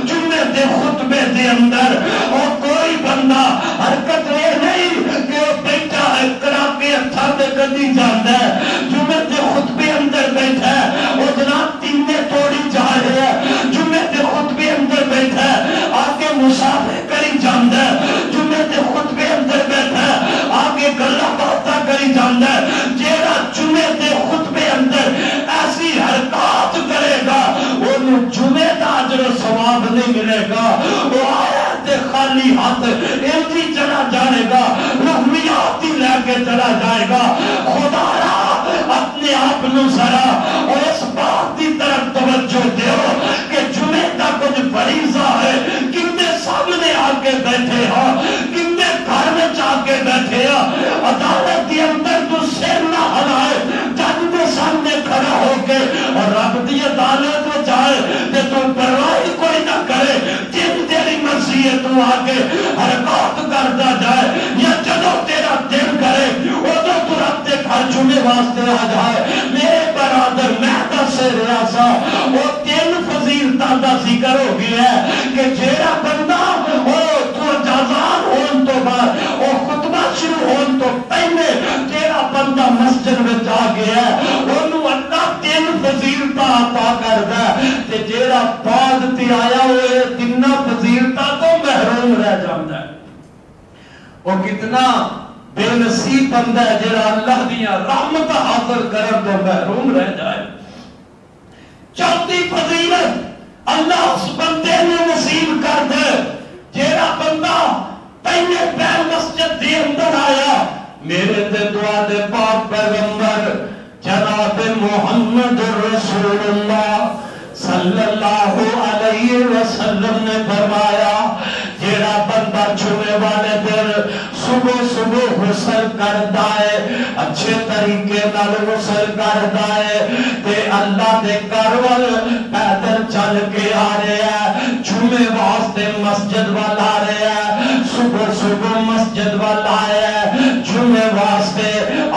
جمعے دے خطبے دے اندر اور کوئی بندہ حرکت یہ نہیں کہ وہ بیٹھا ہے کرا کے ہتھاں تے کڈی جاندا ہے جمعے دے خطبے اندر بیٹھا ہے وہ جناب تینے توڑی جا رہا ہے جمعے دے خطبے اندر بیٹھا ہے آگے مسافر کری جاندا ہے جمعے دے خطبے اندر بیٹھا ہے آگے گلاں باتاں کری جاندا ہے جیڑا جمعے دے خطبے اندر ایسی حرکات کرے گا وہ ایمتی چلا جائے گا، روحیات ہی لے کے چلا جائے گا۔ خدا را اپنے آپ نو ذرا اور اس بات کی طرف توجہ دیو کہ جمعے کا کچھ فریضہ ہے، کتنے سامنے آ کے بیٹھے ہو، کتنے گھر میں جا کے بیٹھے ہو، عدالت کے اندر تو سر نہ ہلائے، جج کے سامنے کھڑا ہو کے اور رب دی عدالت میں جائے کہ تو پرواہ کوئی نہ کرے، جن تیری مرضی ہے تو آگے حرکات کرتا جائے، یا جدو تیرا دل کرے ادو تو رب دے گھر جمعے واسطے آ جائے۔ میرے برادر میں دس ریاسا وہ تین فضیلتاں دا ذکر ہو گیا ہے کہ جیڑا بندہ وہ تو جازان ہون تو بعد وہ خطبہ شروع ہون تو پہلے جیڑا بندہ مسجد میں جا گیا ہے انہوں اللہ تین فضیلتاں عطا کردا ہے، تے جیڑا بعد تے آیا ہوئے تینہ فضیلتاں تو محروم رہ جاندا ہے۔ وہ کتنا بے نصیب بندہ ہے جیڑا اللہ دیاں رحمت حاصل کرن تو محروم رہ جائے۔ چوتھی فضیلت اللہ اس بندے نے نصیب کر دے جیڑا بندہ پہلے پیر مسجد دے اندر آیا، میرے تے دعا دے پاک پیغمبر جناب محمد رسول اللہ صلی اللہ علیہ وسلم نے فرمایا جیڑا بندہ جمعے والے دن صبح صبح غسل کرتا ہے، اچھے طریقے نال غسل کرتا ہے تے اللہ دے گھر ول پیدل چل کے آ رہا ہے، جمعے واسطے مسجد وال آ رہا ہے، صبح صبح مسجد وال آیا ہے، جمعے واسطے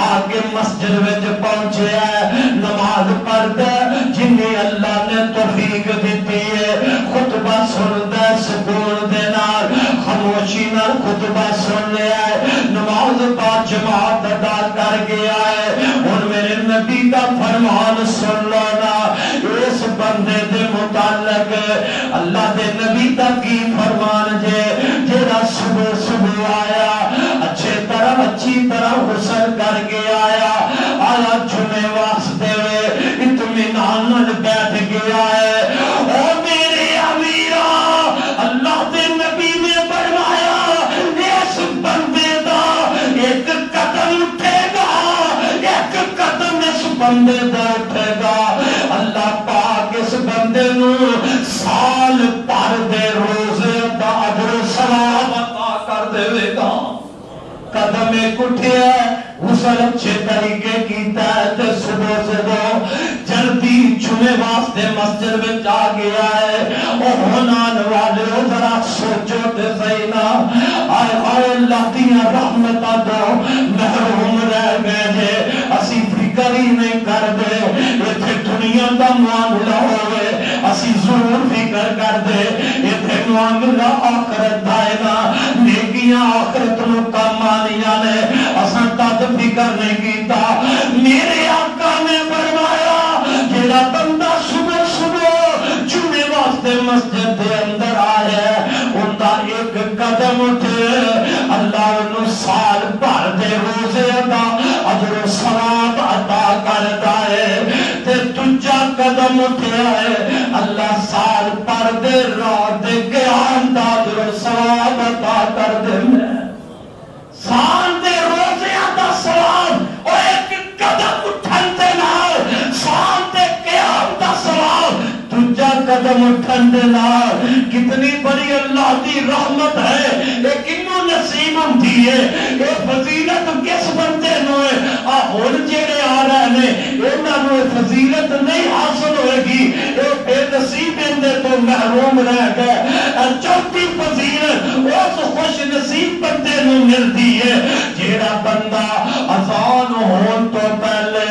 آ کے مسجد وچ پہنچے ہے، نماز پڑھتا ہے، جنہیں اللہ نے توفیق دیتی ہے، خطبہ سنتا ہے سکون دے نال، خاموشی نال خطبہ سن لیا ہے، نماز پاک جماعت ادا کر گیا ہے۔ اور میرے نبی کا فرمان سن لو نا، اس بندے دے متعلق اللہ دے نبی کا کی فرمان جے جیڑا صبح صبح آیا اچھی طرح غسل کر کے آیا جمعے واسطے اطمینان نال بیٹھ گیا ہے۔ او میرے امیرا اللہ دے نبی نے فرمایا اس بندے دا ایک قدم اٹھے گا، ایک قدم اس بندے دا اٹھے گا، اللہ پاک اس بندے نو سال پر دے روزے دا اجر و ثواب عطا کر دے گا۔ قدم ایک اٹھیا ہے، غسل اچھے طریقے کیتا ہے تے صبح صبح جلدی جمعے واسطے مسجد میں جا گیا ہے۔ او ہونان والے ذرا سوچو تے صحیح نا، آئے اللہ دیاں رحمتاں تو محروم رہ گئے جے، اسی فکر ہی نہیں کر دے ایتھے دنیا دا معاملہ ہوئے، اسی ضرور فکر کر دے ایتھے معاملہ آخرت دا ہے نا، نیکیاں آخرت نو کم آنیاں نے، اساں تد فکر نہیں کیتا۔ میرے آقا نے فرمایا جیڑا بندہ صبح صبح جمعے واسطے مسجد دے اندر آیا ہے اندا ایک قدم اٹھے اللہ انہوں سال بھر دے روزے دا اجر و ثواب عطا کرتا ہے، تے دوجا قدم اٹھیا ہے اللہ سال بھر دے رات دے قیام دا اجر و ثواب عطا کر دے۔ سال دے روزے دا ثواب اور ایک قدم اٹھن دے نال سال دے قیام دا ثواب، دوجا قدم اٹھن دے نال کتنی بڑی اللہ دی رحمت ہے، لیکن وہ نصیب ہوندی ہے۔ یہ فضیلت کس بندے نو ہے؟ ہن جڑے آ رہے نے انہاں نو فضیلت نہیں حاصل ہوئے گی، اے بے نصیب اندے تو محروم رہ گئے۔ چوتھی فضیلت اس خوش نصیب بندے نو ملتی ہے جیڑا بندہ اذان ہون تو پہلے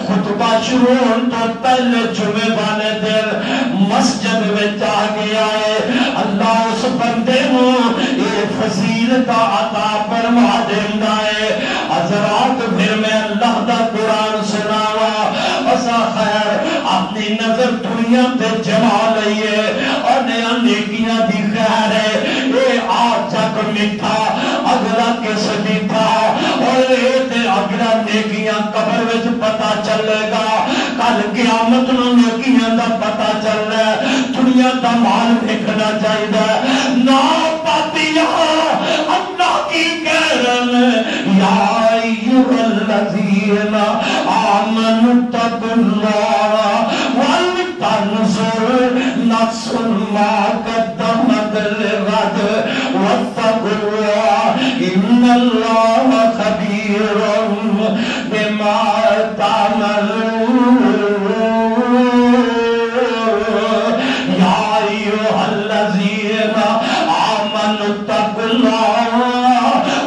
خطبہ شروع ہون تو پہلے جمعے والے دن مسجد میں جا گیا ہے، اللہ اس بندے نو یہ فضیلت عطا فرما دیندا ہے۔ حضرات پھر میں اللہ دا قرآن سناوا، اسا خیر اپنی نظر دنیا تے جما لئیے اور نیا نیکیاں دی خیر ہے، اے آج جگ میٹھا اگلا کس میٹھا، اور اے تے اگلا نیکیاں قبر وچ پتا چلے گا، کل قیامت نو نیکیاں دا پتا چل رہا ہے۔ دنیا دا مال دیکھنا چاہیے نا پاپیا یا ایھا الذین آمنوا اتقوا اللہ ولتنظر نفس ما قدمت لغد واتقوا اللہ ان اللہ خبیر بما تعملون یا ایھا الذین آمنوا اتقوا اللہ،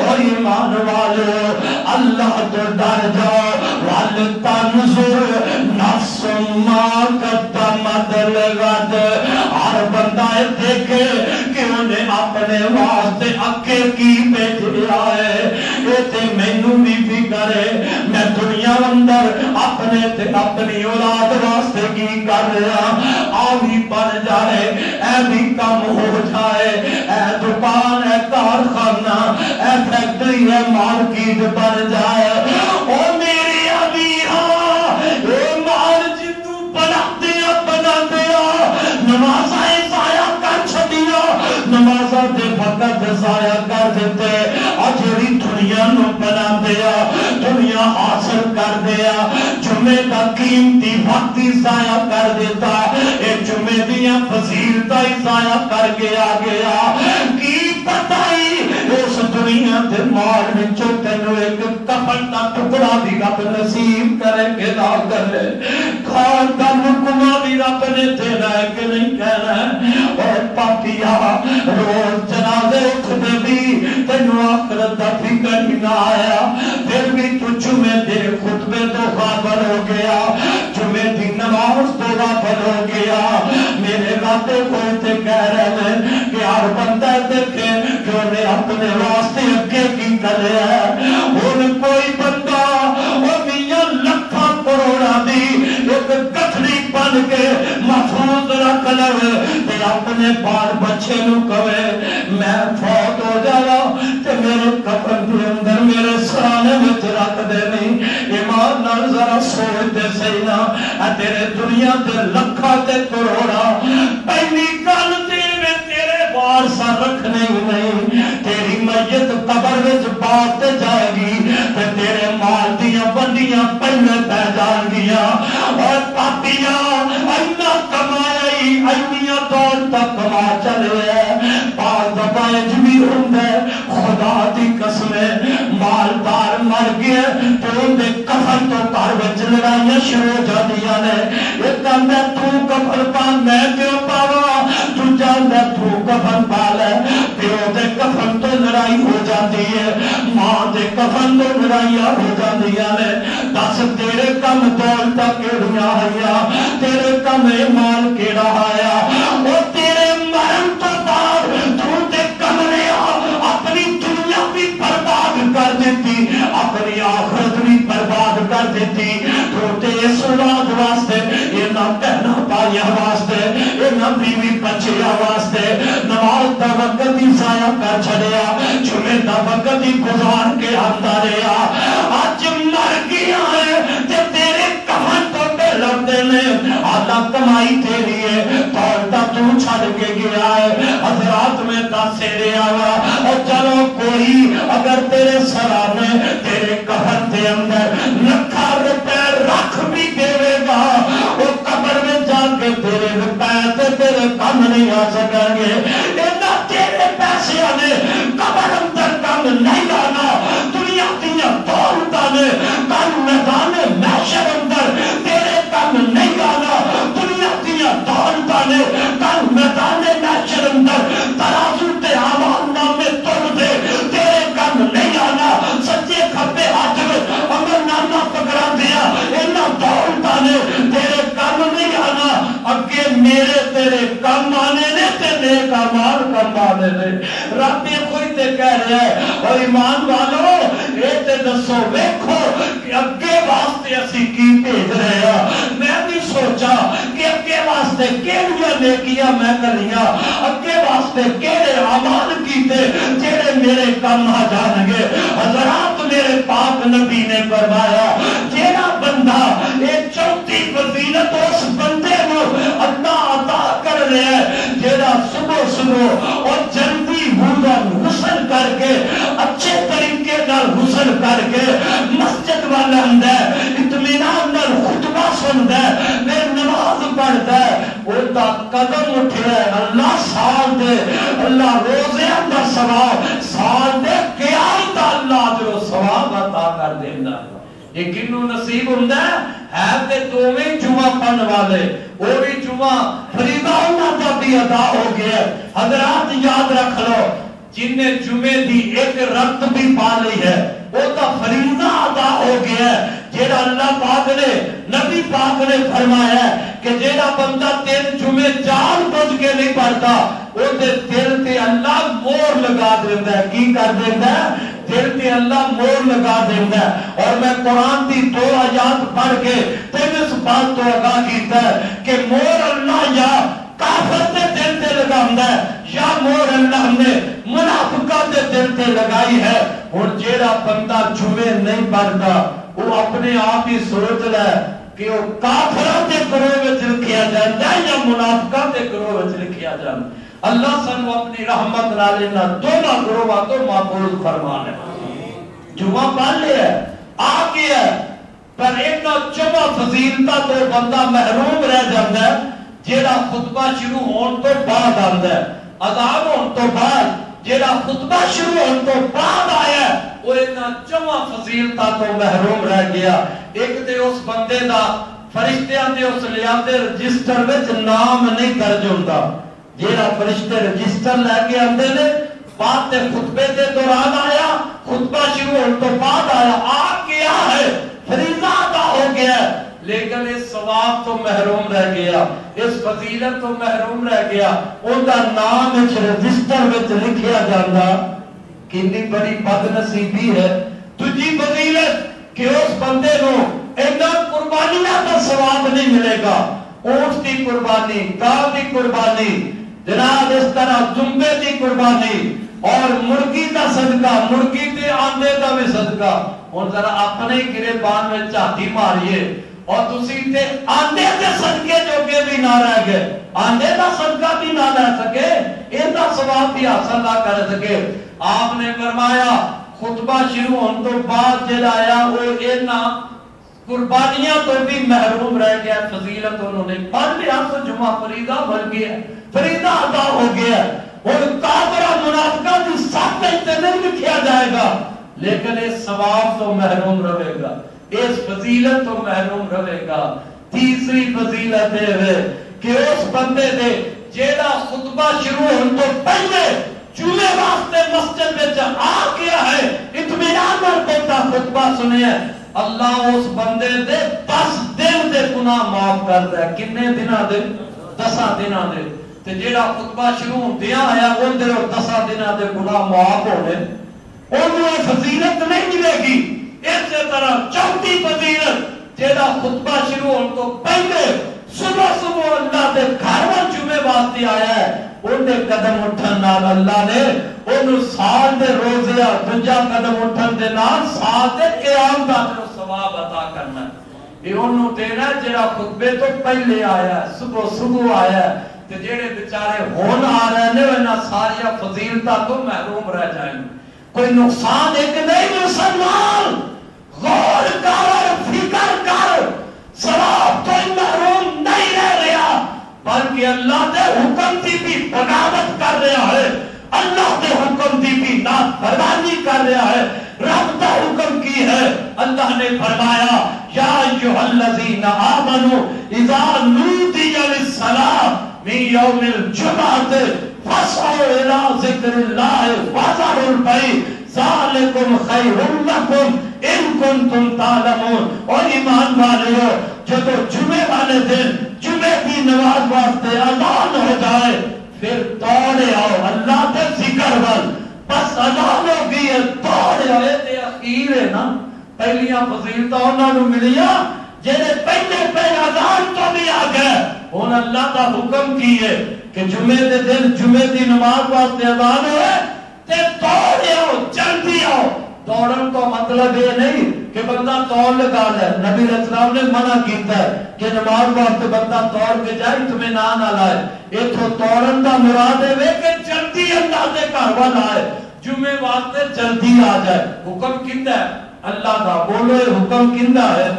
اور ایمان والو اللہ تو ڈر جاؤ، وَلْتَنْظُرْ نَفْسٌ مَا قَدَّمَتْ لِغَدٍ، ہر بندہ دیکھے کہ انہیں اپنے واسطے اگے کی بھیجا ہے۔ یہ تے مینوں بھی فکر ہے میں دنیا اندر اپنے تے اپنی اولاد واسطے کی کر رہا، آ بھی بن جائے، اے بھی کم ہو جائے، اے دکان ہے کارخانہ اے فیکٹری ہے مارکیٹ بن جائے، او میری ابیہ اے مال جتو بنا دیا نمازیں ضائع کر چھڑیا، نمازیں دے وقت ضائع کر دیتے، اور جڑی دنیا نو بنا دیا دنیا حاصل کر دیا، جمعے کا قیمتی وقت ہی ضائع کر دیتا، اے جمعے دیا فضیلتاں ہی ضائع کر گیا کی پتہ ہی اس دنیا دے مال وچوں تینوں ایک کفن دا ٹکڑا بھی رب نصیب کرے کہ نہ کرے، کھان دا لقمہ بھی رب نے دینا ہے کہ نہیں کہنا ہے۔ اور پاپیا روز جنازے اٹھتے بھی تینوں آخرت دا فکر ہی نہ آیا، پھر بھی تو جمعے دے خطبے تو غافل ہو گیا، جمعے دی نماز تو غافل ہو گیا۔ میرے راتے کوئی تے کہہ رہے ہیں کہ ہر بندہ دیکھے کہ انہیں اپنے واسطے اگے کی کرے ہے، ان کوئی بندہ وہ میاں لکھاں کروڑا دی ایک گٹھڑی بن کے محفوظ رکھ لے تے اپنے بال بچے نو کہے میں فوت ہو جایا تے میرے کفن دے اندر میرے سرانے وچ رکھ دے نہیں، ایمان نال ذرا سوچ دے صحیح نا، اے تیرے دنیا دے لکھاں تے کروڑا پہلی گل تیرے وارثاں رکھنے ہی نہیں، تیری میت قبر وچ بات جائے گی تے تیرے مال دیاں بندیاں پہلے پہ جان گیا۔ اور پاپیاں اینا کمایا ہی اینیاں دور تک کما چلے ہیں، بعض دفعہ بھی ہوندے خدا دی قسمیں مالدار مر گئے تو ان دے کفن تو گھر وچ لڑائیاں شروع ہو جاندیاں نے، ایک کہندا تو کفن پا میں کیوں پاواں، دوجا کہندا تو کفن پا لے، پیو دے کفن تو لڑائی ہو جاتی ہے، ماں دے کفن تو لڑائیاں ہو جاندیاں نے، دس تیرے کم دولتاں کیڑیاں آیا، تیرے کم مال کیڑا آیا، اور تیرے مرن تو بعد تو تے کمرے اپنی دنیا بھی برباد کر دیتی، اپنی آخرت بھی برباد کر دیتی، تو تے اس اولاد واسطے یہ نہ کہنا پایا واسطے یہ نہ بیوی بچیا واسطے نماز دا وقت ہی ضائع کر چھڑیا، جمعے دا وقت ہی گزار کے آتا رہا، آج مر گیا ہے تے تیرے کفن تو پہ لگتے نے، آدھا کمائی تیری ہے دولتا تو چھڑ کے گیا ہے، حضرات میں داسے رہا ہوا، اور چلو کوئی اگر تیرے سرانے تیرے کفن دے اندر لکھا روپے رکھ بھی دے گا، وہ قبر میں جا کے تیرے روپے تے تیرے کم نہیں آ سکیں گے، اینا تیرے پیسے آنے قبر اندر کم نہیں آنا، دنیا دنیا دولتا نے کم میدان محشر اندر تیرے کم نہیں آنا، دنیا دنیا دولتا نے کم میدان محشر اندر ترازو تے آمان نامے تل دے تیرے کم نہیں آنا، سچے کھپے ہاتھ میں عمل نامہ پکڑا دیا اینا دولتا نے تیرے کم نہیں آنا، اگے میرے تیرے کم آنے نے تے نیک اعمال کم آنے نے۔ رب یہ کوئی تے کہہ رہا ہے اور ایمان والو یہ تے دسو ویکھو کہ اگے واسطے اسی کی بھیج رہے ہیں، میں بھی سوچا کہ اگے واسطے کیڑیاں نیکیاں میں کریاں، اگے واسطے کیڑے اعمال کیتے جڑے میرے کم آ جان گے۔ حضرات میرے پاک نبی نے فرمایا جیڑا بندہ یہ چوتھی فضیلت اس بندے کو اللہ عطا کر رہے ہیں جیڑا صبح صبح اور جلدی غسل کر کے اچھے طریقے نال غسل کر کے مسجد والا آندا ہے اطمینان نال خطبہ سندا ہے پھر نماز پڑھدا ہے اوندا قدم اٹھیا ہے اللہ سال دے اللہ روزے دا ثواب سال دے قیام دا اللہ جو ثواب عطا کر دیندا یہ کنوں نصیب ہوندا ہے تے دوویں جمعہ پڑھن والے وہ بھی جمعہ فریضہ انہاں دا بھی ادا ہو گیا حضرات یاد رکھ لو جن نے جمعے دی ایک رات بھی پا لی ہے وہ تا فریضہ ادا ہو گیا ہے جیڑا اللہ پاک نے نبی پاک نے فرمایا ہے کہ جیڑا بندہ 3 جمعے جان بوجھ کے نہیں پڑھتا وہ دے دل تے اللہ مور لگا دیندا ہے کی کر دیندا ہے دل تے اللہ مور لگا دیندا ہے اور میں قرآن دی 2 آیات پڑھ کے تینوں اس بات تو آگاہ کیتا ہے کہ مور اللہ یا کافر دے دل تے لگاوندا ہے یا مور اللہ نے منافقاں دے دل تے لگائی ہے ہن جیڑا بندہ جمعے نہیں پڑھتا وہ اپنے آپ ہی سوچ لے کہ وہ کافراں دے گروہ وچ لکھیا جاندا ہے یا منافقاں دے گروہ وچ لکھیا جاندا ہے اللہ سانو اپنی رحمت نال انہاں دونوں گروہاں تو محفوظ فرمانے جمعہ پڑھ لیا آ گیا پر ایک جمعہ فضیلتا تو بندہ محروم رہ جاتا ہے جیڑا خطبہ شروع ہون تو بعد آندا ہے اذان ہون تو بعد جیڑا خطبہ شروع ہون تو بعد آیا وہ اتنا جمعہ فضیلتا تو محروم رہ گیا ایک تے اس بندے دا فرشتیاں دے اس لیاندے رجسٹر وچ نام نہیں درج ہوندا جیڑا فرشتے رجسٹر لے کے آندے نے بات تے خطبے دے دوران آیا خطبہ شروع ہون تو بعد آیا آ گیا ہے فریضہ ادا ہو گیا ہے لیکن اس ثواب تو محروم رہ گیا اس فضیلت تو محروم رہ گیا ان کا نام اس رجسٹر وچ لکھیا جاندا کتنی بڑی بد نصیبی ہے تجھی فضیلت کہ اس بندے نو اینا قربانیاں کا ثواب نہیں ملے گا اونٹ کی قربانی گاں کی قربانی جناب اس طرح دمبے کی قربانی اور مرغی کا صدقہ مرغی تے آندے کا بھی صدقہ اور ذرا اپنے گریبان میں چاٹی ماریے اور تسی تے آندے دے صدقے جو کہ بھی نہ رہ گئے آندے دا صدقہ بھی نہ لے سکے ان دا ثواب بھی حاصل نہ کر سکے آپ نے فرمایا خطبہ شروع ہون تو بعد جڑا آیا وہ اینا قربانیاں تو بھی محروم رہ گیا فضیلت انہوں نے پڑھ لیا تو جمعہ فریضہ بن گیا فریضہ ادا ہو گیا اور کافرہ منافقہ کی ساتھ نہیں لکھیا جائے گا لیکن اس ثواب تو محروم رہے گا اس فضیلت تو محروم رہے گا تیسری فضیلت ہے کہ اس بندے دے جیڑا خطبہ شروع ہون تو پہلے جمعے واسطے مسجد میں آ گیا ہے اطمینان اور بندہ خطبہ سنے اللہ اس بندے دے 10 دن دے گناہ معاف کر دے کتنے دنہ دے 10 دنہ دے تے جیڑا خطبہ شروع ہوندیا آیا ان دے 10 دنہ دے گناہ معاف ہونے انہوں فضیلت نہیں ملے گی اس طرح چوتھی فضیلت جیڑا خطبہ شروع ہون تو پہلے صبح صبح اللہ دے گھر میں جمعے واسطے آیا ہے ان دے قدم اٹھن نال اللہ نے ان سال دے روزے دنجا قدم اٹھن دے نال سال دے قیام دا ثواب عطا کرنا ہے یہ انہوں دینا جیڑا خطبے تو پہلے آیا ہے صبح صبح آیا ہے تے جیڑے بیچارے ہون آ رہے نے انہاں ساری فضیلتاں تو محروم رہ جائیں کوئی نقصان ایک نہیں مسلمان غور کر فکر کر ثواب تو محروم نہیں رہ رہا بلکہ اللہ دے حکم دی بھی بغاوت کر رہا ہے اللہ دے حکم دی بھی نافرمانی کر رہا ہے رب دا حکم کی ہے اللہ نے فرمایا یا ایھا الذین آمنوا اذا نودی للصلاۃ من یوم الجمعۃ فاسعوا الی ذکر اللہ وذروا البیع ذالکم خیر لکم ان کنتم تعلمون اور ایمان والو جب جمعے والے دن جمعے کی نماز واسطے اذان ہو جائے پھر دوڑے آؤ اللہ کے ذکر ول بس اذان ہو گئی ہے دوڑے آئے تے اخیر ہے نا پہلیاں فضیلتاں انہاں نوں ملیاں جڑے پہلے اذان تو بھی آ گئے ہن اللہ دا حکم کی ہے کہ جمعے دے دن جمعے دی نماز واسطے اذان ہوئے تے دوڑے آؤ جلدی آؤ دوڑن کا مطلب یہ نہیں کہ بندہ دوڑ لگا لے نبی علیہ السلام نے منع کیتا ہے کہ نماز واسطے بندہ دوڑ کے جائے اطمینان نہ لائے ایتھوں دوڑن دا مراد ہے کہ جلدی اللہ دے گھر ول آئے جمعے واسطے جلدی آ جائے حکم کیتا ہے اللہ دا. بولو حکم کیندا ہے؟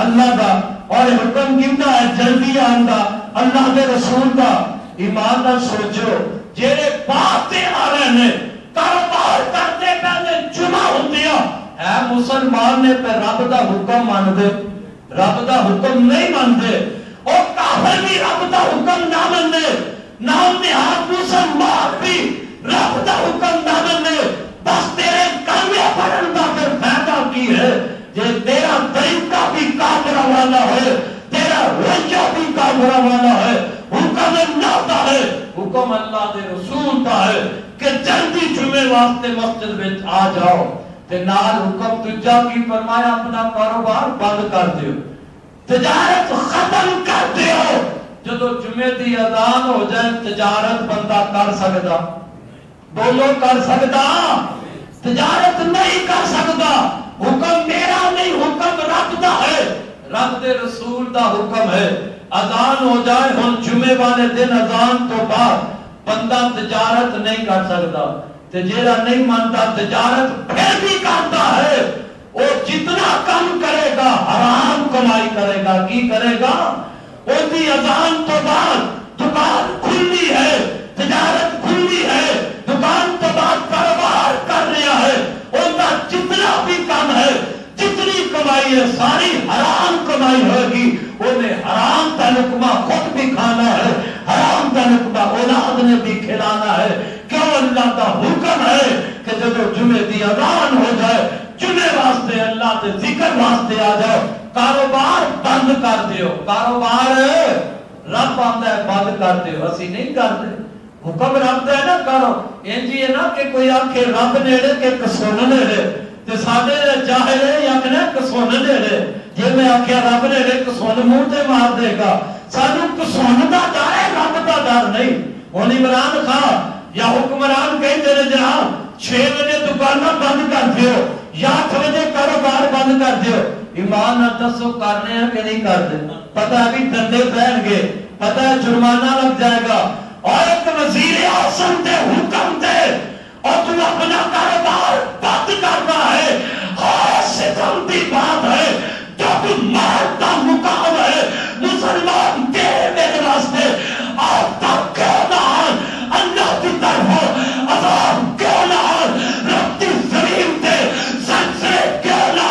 اللہ دا. اور حکم کیندا ہے؟ جلدی آندا اللہ دے رسول دا. ایمان نال سوچو جڑے باتے آ رہے نے کاروبار کرتے پہلے جمعہ ہوندیا ہے مسلمان نے پہ رب دا حکم مان دے. رب دا حکم نہیں مانتے. اور کافر بھی رب دا حکم نہ مانتے. نام نہاد مسلمان بھی رب دا حکم نہ مانتے. بس تیرے کلمے پڑھن دا پھر فائدہ کی ہے جے تیرا طریقہ بھی کافر والا ہے, تیرا رویہ بھی کافر والا ہے. حکم اللہ دا ہے, حکم اللہ دے رسول دا ہے کہ جلدی جمعے واسطے مسجد میں آ جاؤ. تے نال حکم تجا کی فرمایا اپنا کاروبار بند کر دیو, تجارت ختم کر دیو. جدو جمعے دی اذان ہو جائے تجارت بندہ کر سکتا؟ بولو کر سکتا؟ تجارت نہیں کر سکتا. حکم میرا نہیں, حکم رب دا ہے, رب دے رسول دا حکم ہے. اذان ہو جائے ہن جمعے والے دن اذان تو بعد بندہ تجارت نہیں کر سکتا. تے جیڑا نہیں مانتا تجارت پھر بھی کرتا ہے, وہ جتنا کم کرے گا حرام کمائی کرے گا. کی کرے گا؟ وہ دی اذان تو بعد دکان کھلی ہے, تجارت کھلی ہے, دکان تو بعد کاروبار کر رہا ہے, ان کا جتنا بھی کم ہے, جتنی کمائی ہے ساری حرام کمائی ہوگی. انہیں حرام کا لقمہ خود بھی کھانا ہے, حرام کا لقمہ اولاد نے بھی کھلانا ہے. کیوں؟ اللہ کا حکم ہے کہ جب جمعے دی اذان ہو جائے جمعے واسطے اللہ کے ذکر واسطے آ جاؤ. کاروبار بند کر دیو. کاروبار رب آتا ہے بند کر دیو, اسی نہیں کرتے. حکم رب ہے نا کرو. انجی ہے نا کہ کوئی آکھے رب نیڑے کہ کسون نیڑے, تے ساڈے جاہل ہے آکھنا کسون نیڑے. جے میں آکھیا رب نیڑے کسون منہ تے مار دے گا. سانو کسون دا ڈر ہے, رب دا ڈر نہیں. ہن عمران خان یا حکمران کہتے ہیں جناب 6 بجے دکانہ بند کر دیو یا 8 بجے کاروبار بند کر دیو. ایمان نہ دسو کرنے ہیں کہ نہیں کرتے؟ پتہ ہے بھی ڈنڈے پہن گے, پتہ ہے جرمانہ لگ جائے گا. اور ایک وزیر اعظم دے حکم دے اور تم اپنا کاروبار بند کرنا ہے. ستم دی بات ہے جب مار کا مقام ہے مسلمان تیرے میرے واسطے آپ تک کیوں نہ اللہ کی طرف عذاب کیوں نہ ربتی زمین تے سلسلے کیوں نہ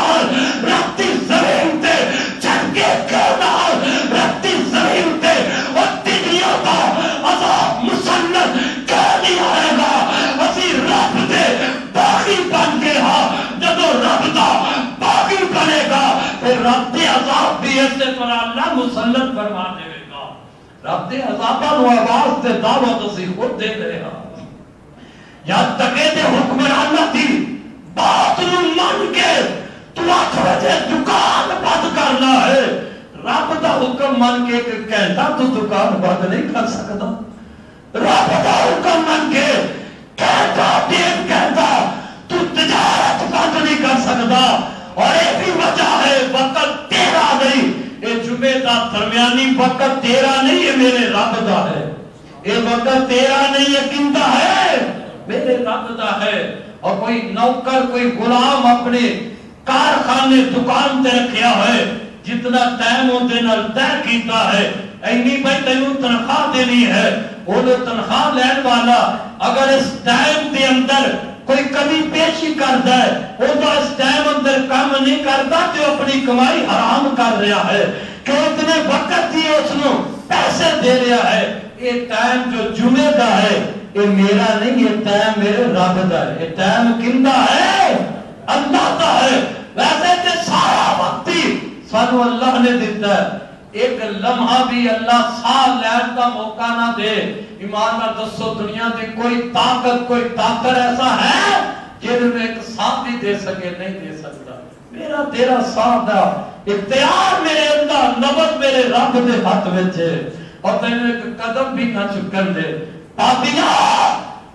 ربتی زمین تے جنگے کیوں نہ ربتی زمین تے اور دنیا کا عذاب مسلط کیوں نہیں آئے گا. اسی رب دے باغی بن کے ہاں جدو رب دا باغی بنے گا پھر رب دے عذاب بھی ایسے پر اللہ مسلط فرما دے گا. رب دے عذابہ نو آواز تے دعوت اسی خود دے دے گا. یا تکے دے حکمران نہ تھی بات نو من کے تو 8 بجے دکان بند کرنا ہے. رب دا حکم من کے کہتا تو دکان بند نہیں کر سکتا. رب دا حکم من کے کہتا دین کہتا تو تجارت بند نہیں کر سکتا. اور ایک بھی وجہ ہے وقت تیرا نہیں, یہ جمعے دا درمیانی وقت تیرا نہیں, یہ میرے رب دا ہے. یہ وقت تیرا نہیں, یہ کندہ ہے میرے رب دا ہے. اور کوئی نوکر کوئی غلام اپنے کارخانے دکان تے رکھیا ہے, جتنا ٹائم ہوتے نال طے کیتا ہے اینی بھائی تینوں تنخواہ دینی ہے, وہ تنخواہ لین والا اگر اس ٹائم کے اندر کوئی کمی پیشی کرتا ہے وہ تو اس ٹائم اندر کام نہیں کرتا تو اپنی کمائی حرام کر رہا ہے کہ اتنے وقت ہی اس نو پیسے دے رہا ہے. یہ ٹائم جو جمعے دا ہے یہ میرا نہیں, یہ ٹائم میرے رب دا ہے. یہ ٹائم کندہ ہے؟ اللہ دا ہے. ویسے تے سارا وقت ہی سانو اللہ نے دیتا ہے, ایک لمحہ بھی اللہ سال لین کا موقع نہ دے. ایمان نہ دسو دنیا دی کوئی طاقت ایسا ہے جن میں ایک ساتھ بھی دے سکے؟ نہیں دے سکتا. میرا تیرا ساتھ دا اختیار میرے اندر, نبض میرے رب دے ہاتھ وچ ہے, اور تینوں ایک قدم بھی نہ چکن دے. پاپیاں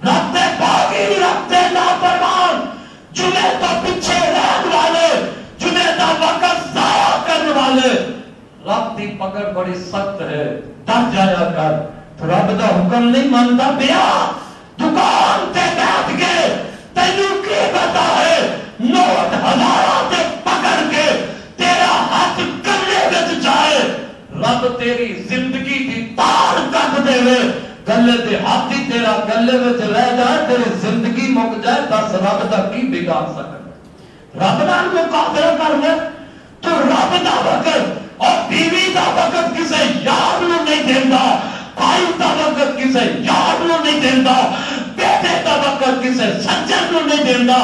رب دے باغی, رب دے نافرمان, جمعے تو پیچھے رہن والے, جمعے دا وقت ضائع کرنے والے, رب دی پکڑ بڑی سخت ہے. ڈر جایا کر. تو رب دا حکم نہیں مانتا پیا دکان تے بیٹھ کے تینوں کی پتا ہے نوٹ ہزاراں تے دے گلے دے ہاتھی تیرا گلے وچ رہ جائے تیری زندگی مک جائے دس رب دا کی بگاڑ سکتا رب نال مقابلہ کرنا تو رب دا وقت اور بیوی دا وقت کسے یار نو نہیں دیندا بھائی دا وقت کسے یار نو نہیں دیندا بیٹے دا وقت کسے سجن نو نہیں دیندا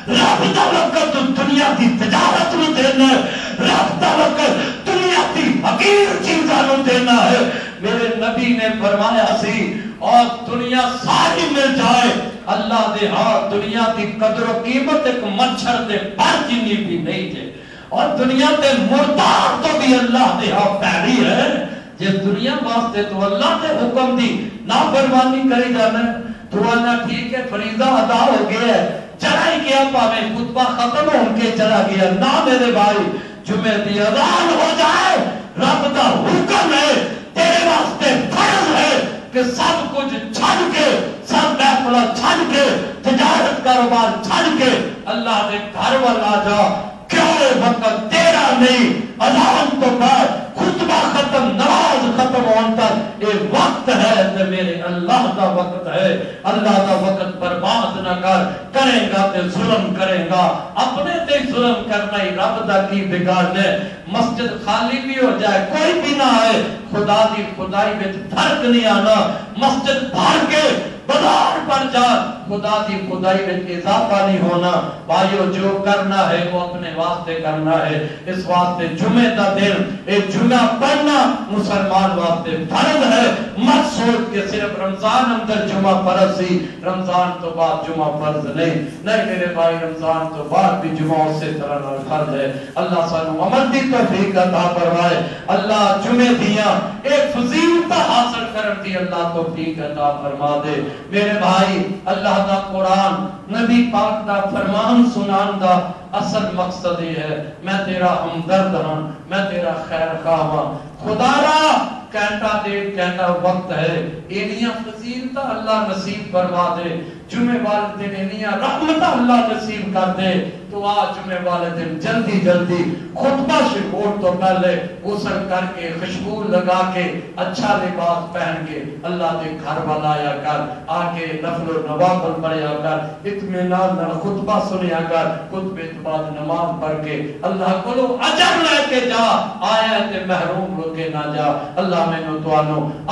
رب دا وقت دنیا دی تجارت نو دینا رب دا وقت دنیا دی حقیر چیزاں نو دینا ہے میرے نبی نے فرمایا سی اور دنیا ساری مل جائے اللہ دے ہاں دنیا دی قدر و قیمت ایک مچھر دے پر جنی بھی نہیں جے اور دنیا تے مردار تو بھی اللہ دے ہاں پیاری ہے جس دنیا واسطے تو اللہ دے حکم دی نافرمانی کری جانا تو اللہ ٹھیک ہے فریضہ ادا ہو گیا ہے چلا ہی گیا پاوے خطبہ ختم ہو کے چلا گیا نہ میرے بھائی جمعہ دی اذان ہو جائے رب دا حکم ہے تیرے واسطے فرض ہے کہ سب کچھ چھڑ کے سب محفلہ چھڑ کے تجارت کاروبار چھڑ کے اللہ دے گھر والا جا کیوں وقت تیرا نہیں اذان تو بعد خطبہ ختم نماز ختم ہونے تک یہ وقت ہے کہ میرے اللہ کا وقت ہے اللہ کا وقت برباد نہ کرے گا تے ظلم کرے گا اپنے تے ظلم کرنا ہی رب دا کی بگاڑنے مسجد خالی بھی ہو جائے کوئی بھی نہ آئے خدا دی خدائی میں فرق نہیں آنا مسجد بھر کے بازار پر جا خدا دی خدائی میں اضافہ نہیں ہونا بھائیو جو کرنا ہے وہ اپنے واسطے کرنا ہے اس واسطے جمعہ دا دن ایک جمعہ پڑھنا مسلمان واسطے فرض ہے مت سوچ کے صرف رمضان اندر جمعہ فرض سی رمضان تو بعد جمعہ فرض نہیں میرے بھائی رمضان تو بعد بھی جمعہ اسی طرح فرض ہے اللہ سانو عمل دی توفیق عطا فرمائے اللہ جمعہ دیاں ایک فضیلت حاصل کرن دی اللہ توفیق عطا فرما دے میرے بھائی اللہ دا قرآن نبی پاک دا فرمان سنان دا اصل مقصد یہ ہے میں تیرا ہمدرد ہوں میں تیرا خیر خواہ ہوں خدا را کینٹا ڈیڑھ گھنٹہ وقت ہے انہیاں فضیلتہ اللہ نصیب فرما دے جمعہ والے دن انہیاں رحمتہ اللہ نصیب کر دے تو آج جمعہ والے دن جلدی جلدی خطبہ شروع تو پہلے غسل کر کے خوشبو لگا کے اچھا لباس پہن کے اللہ دے گھر والا آیا کر آکے نفل و نوافل پڑھیا کر اطمینان نال خطبہ سنیا کر خطبے کے بعد نماز پڑھ کے اللہ کو اجر لے کے جا آیا تے محروم ہو کے نہ جا اللہ میں تو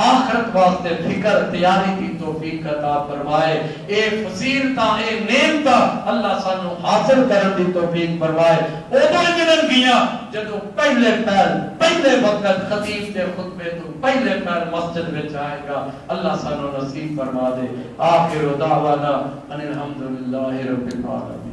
آخرت واسطے فکر تیاری کی توفیق عطا فرمائے اے فضیلتاں اے نعمتاں اللہ سانو حاصل کرن دی توفیق فرمائے اودوں جنن گیاں جدوں پہلے وقت خطیب دے خطبے تو پہلے پیر مسجد میں جائے گا اللہ سانو نصیب فرما دے آخر دعوانا ان الحمدللہ رب العالمین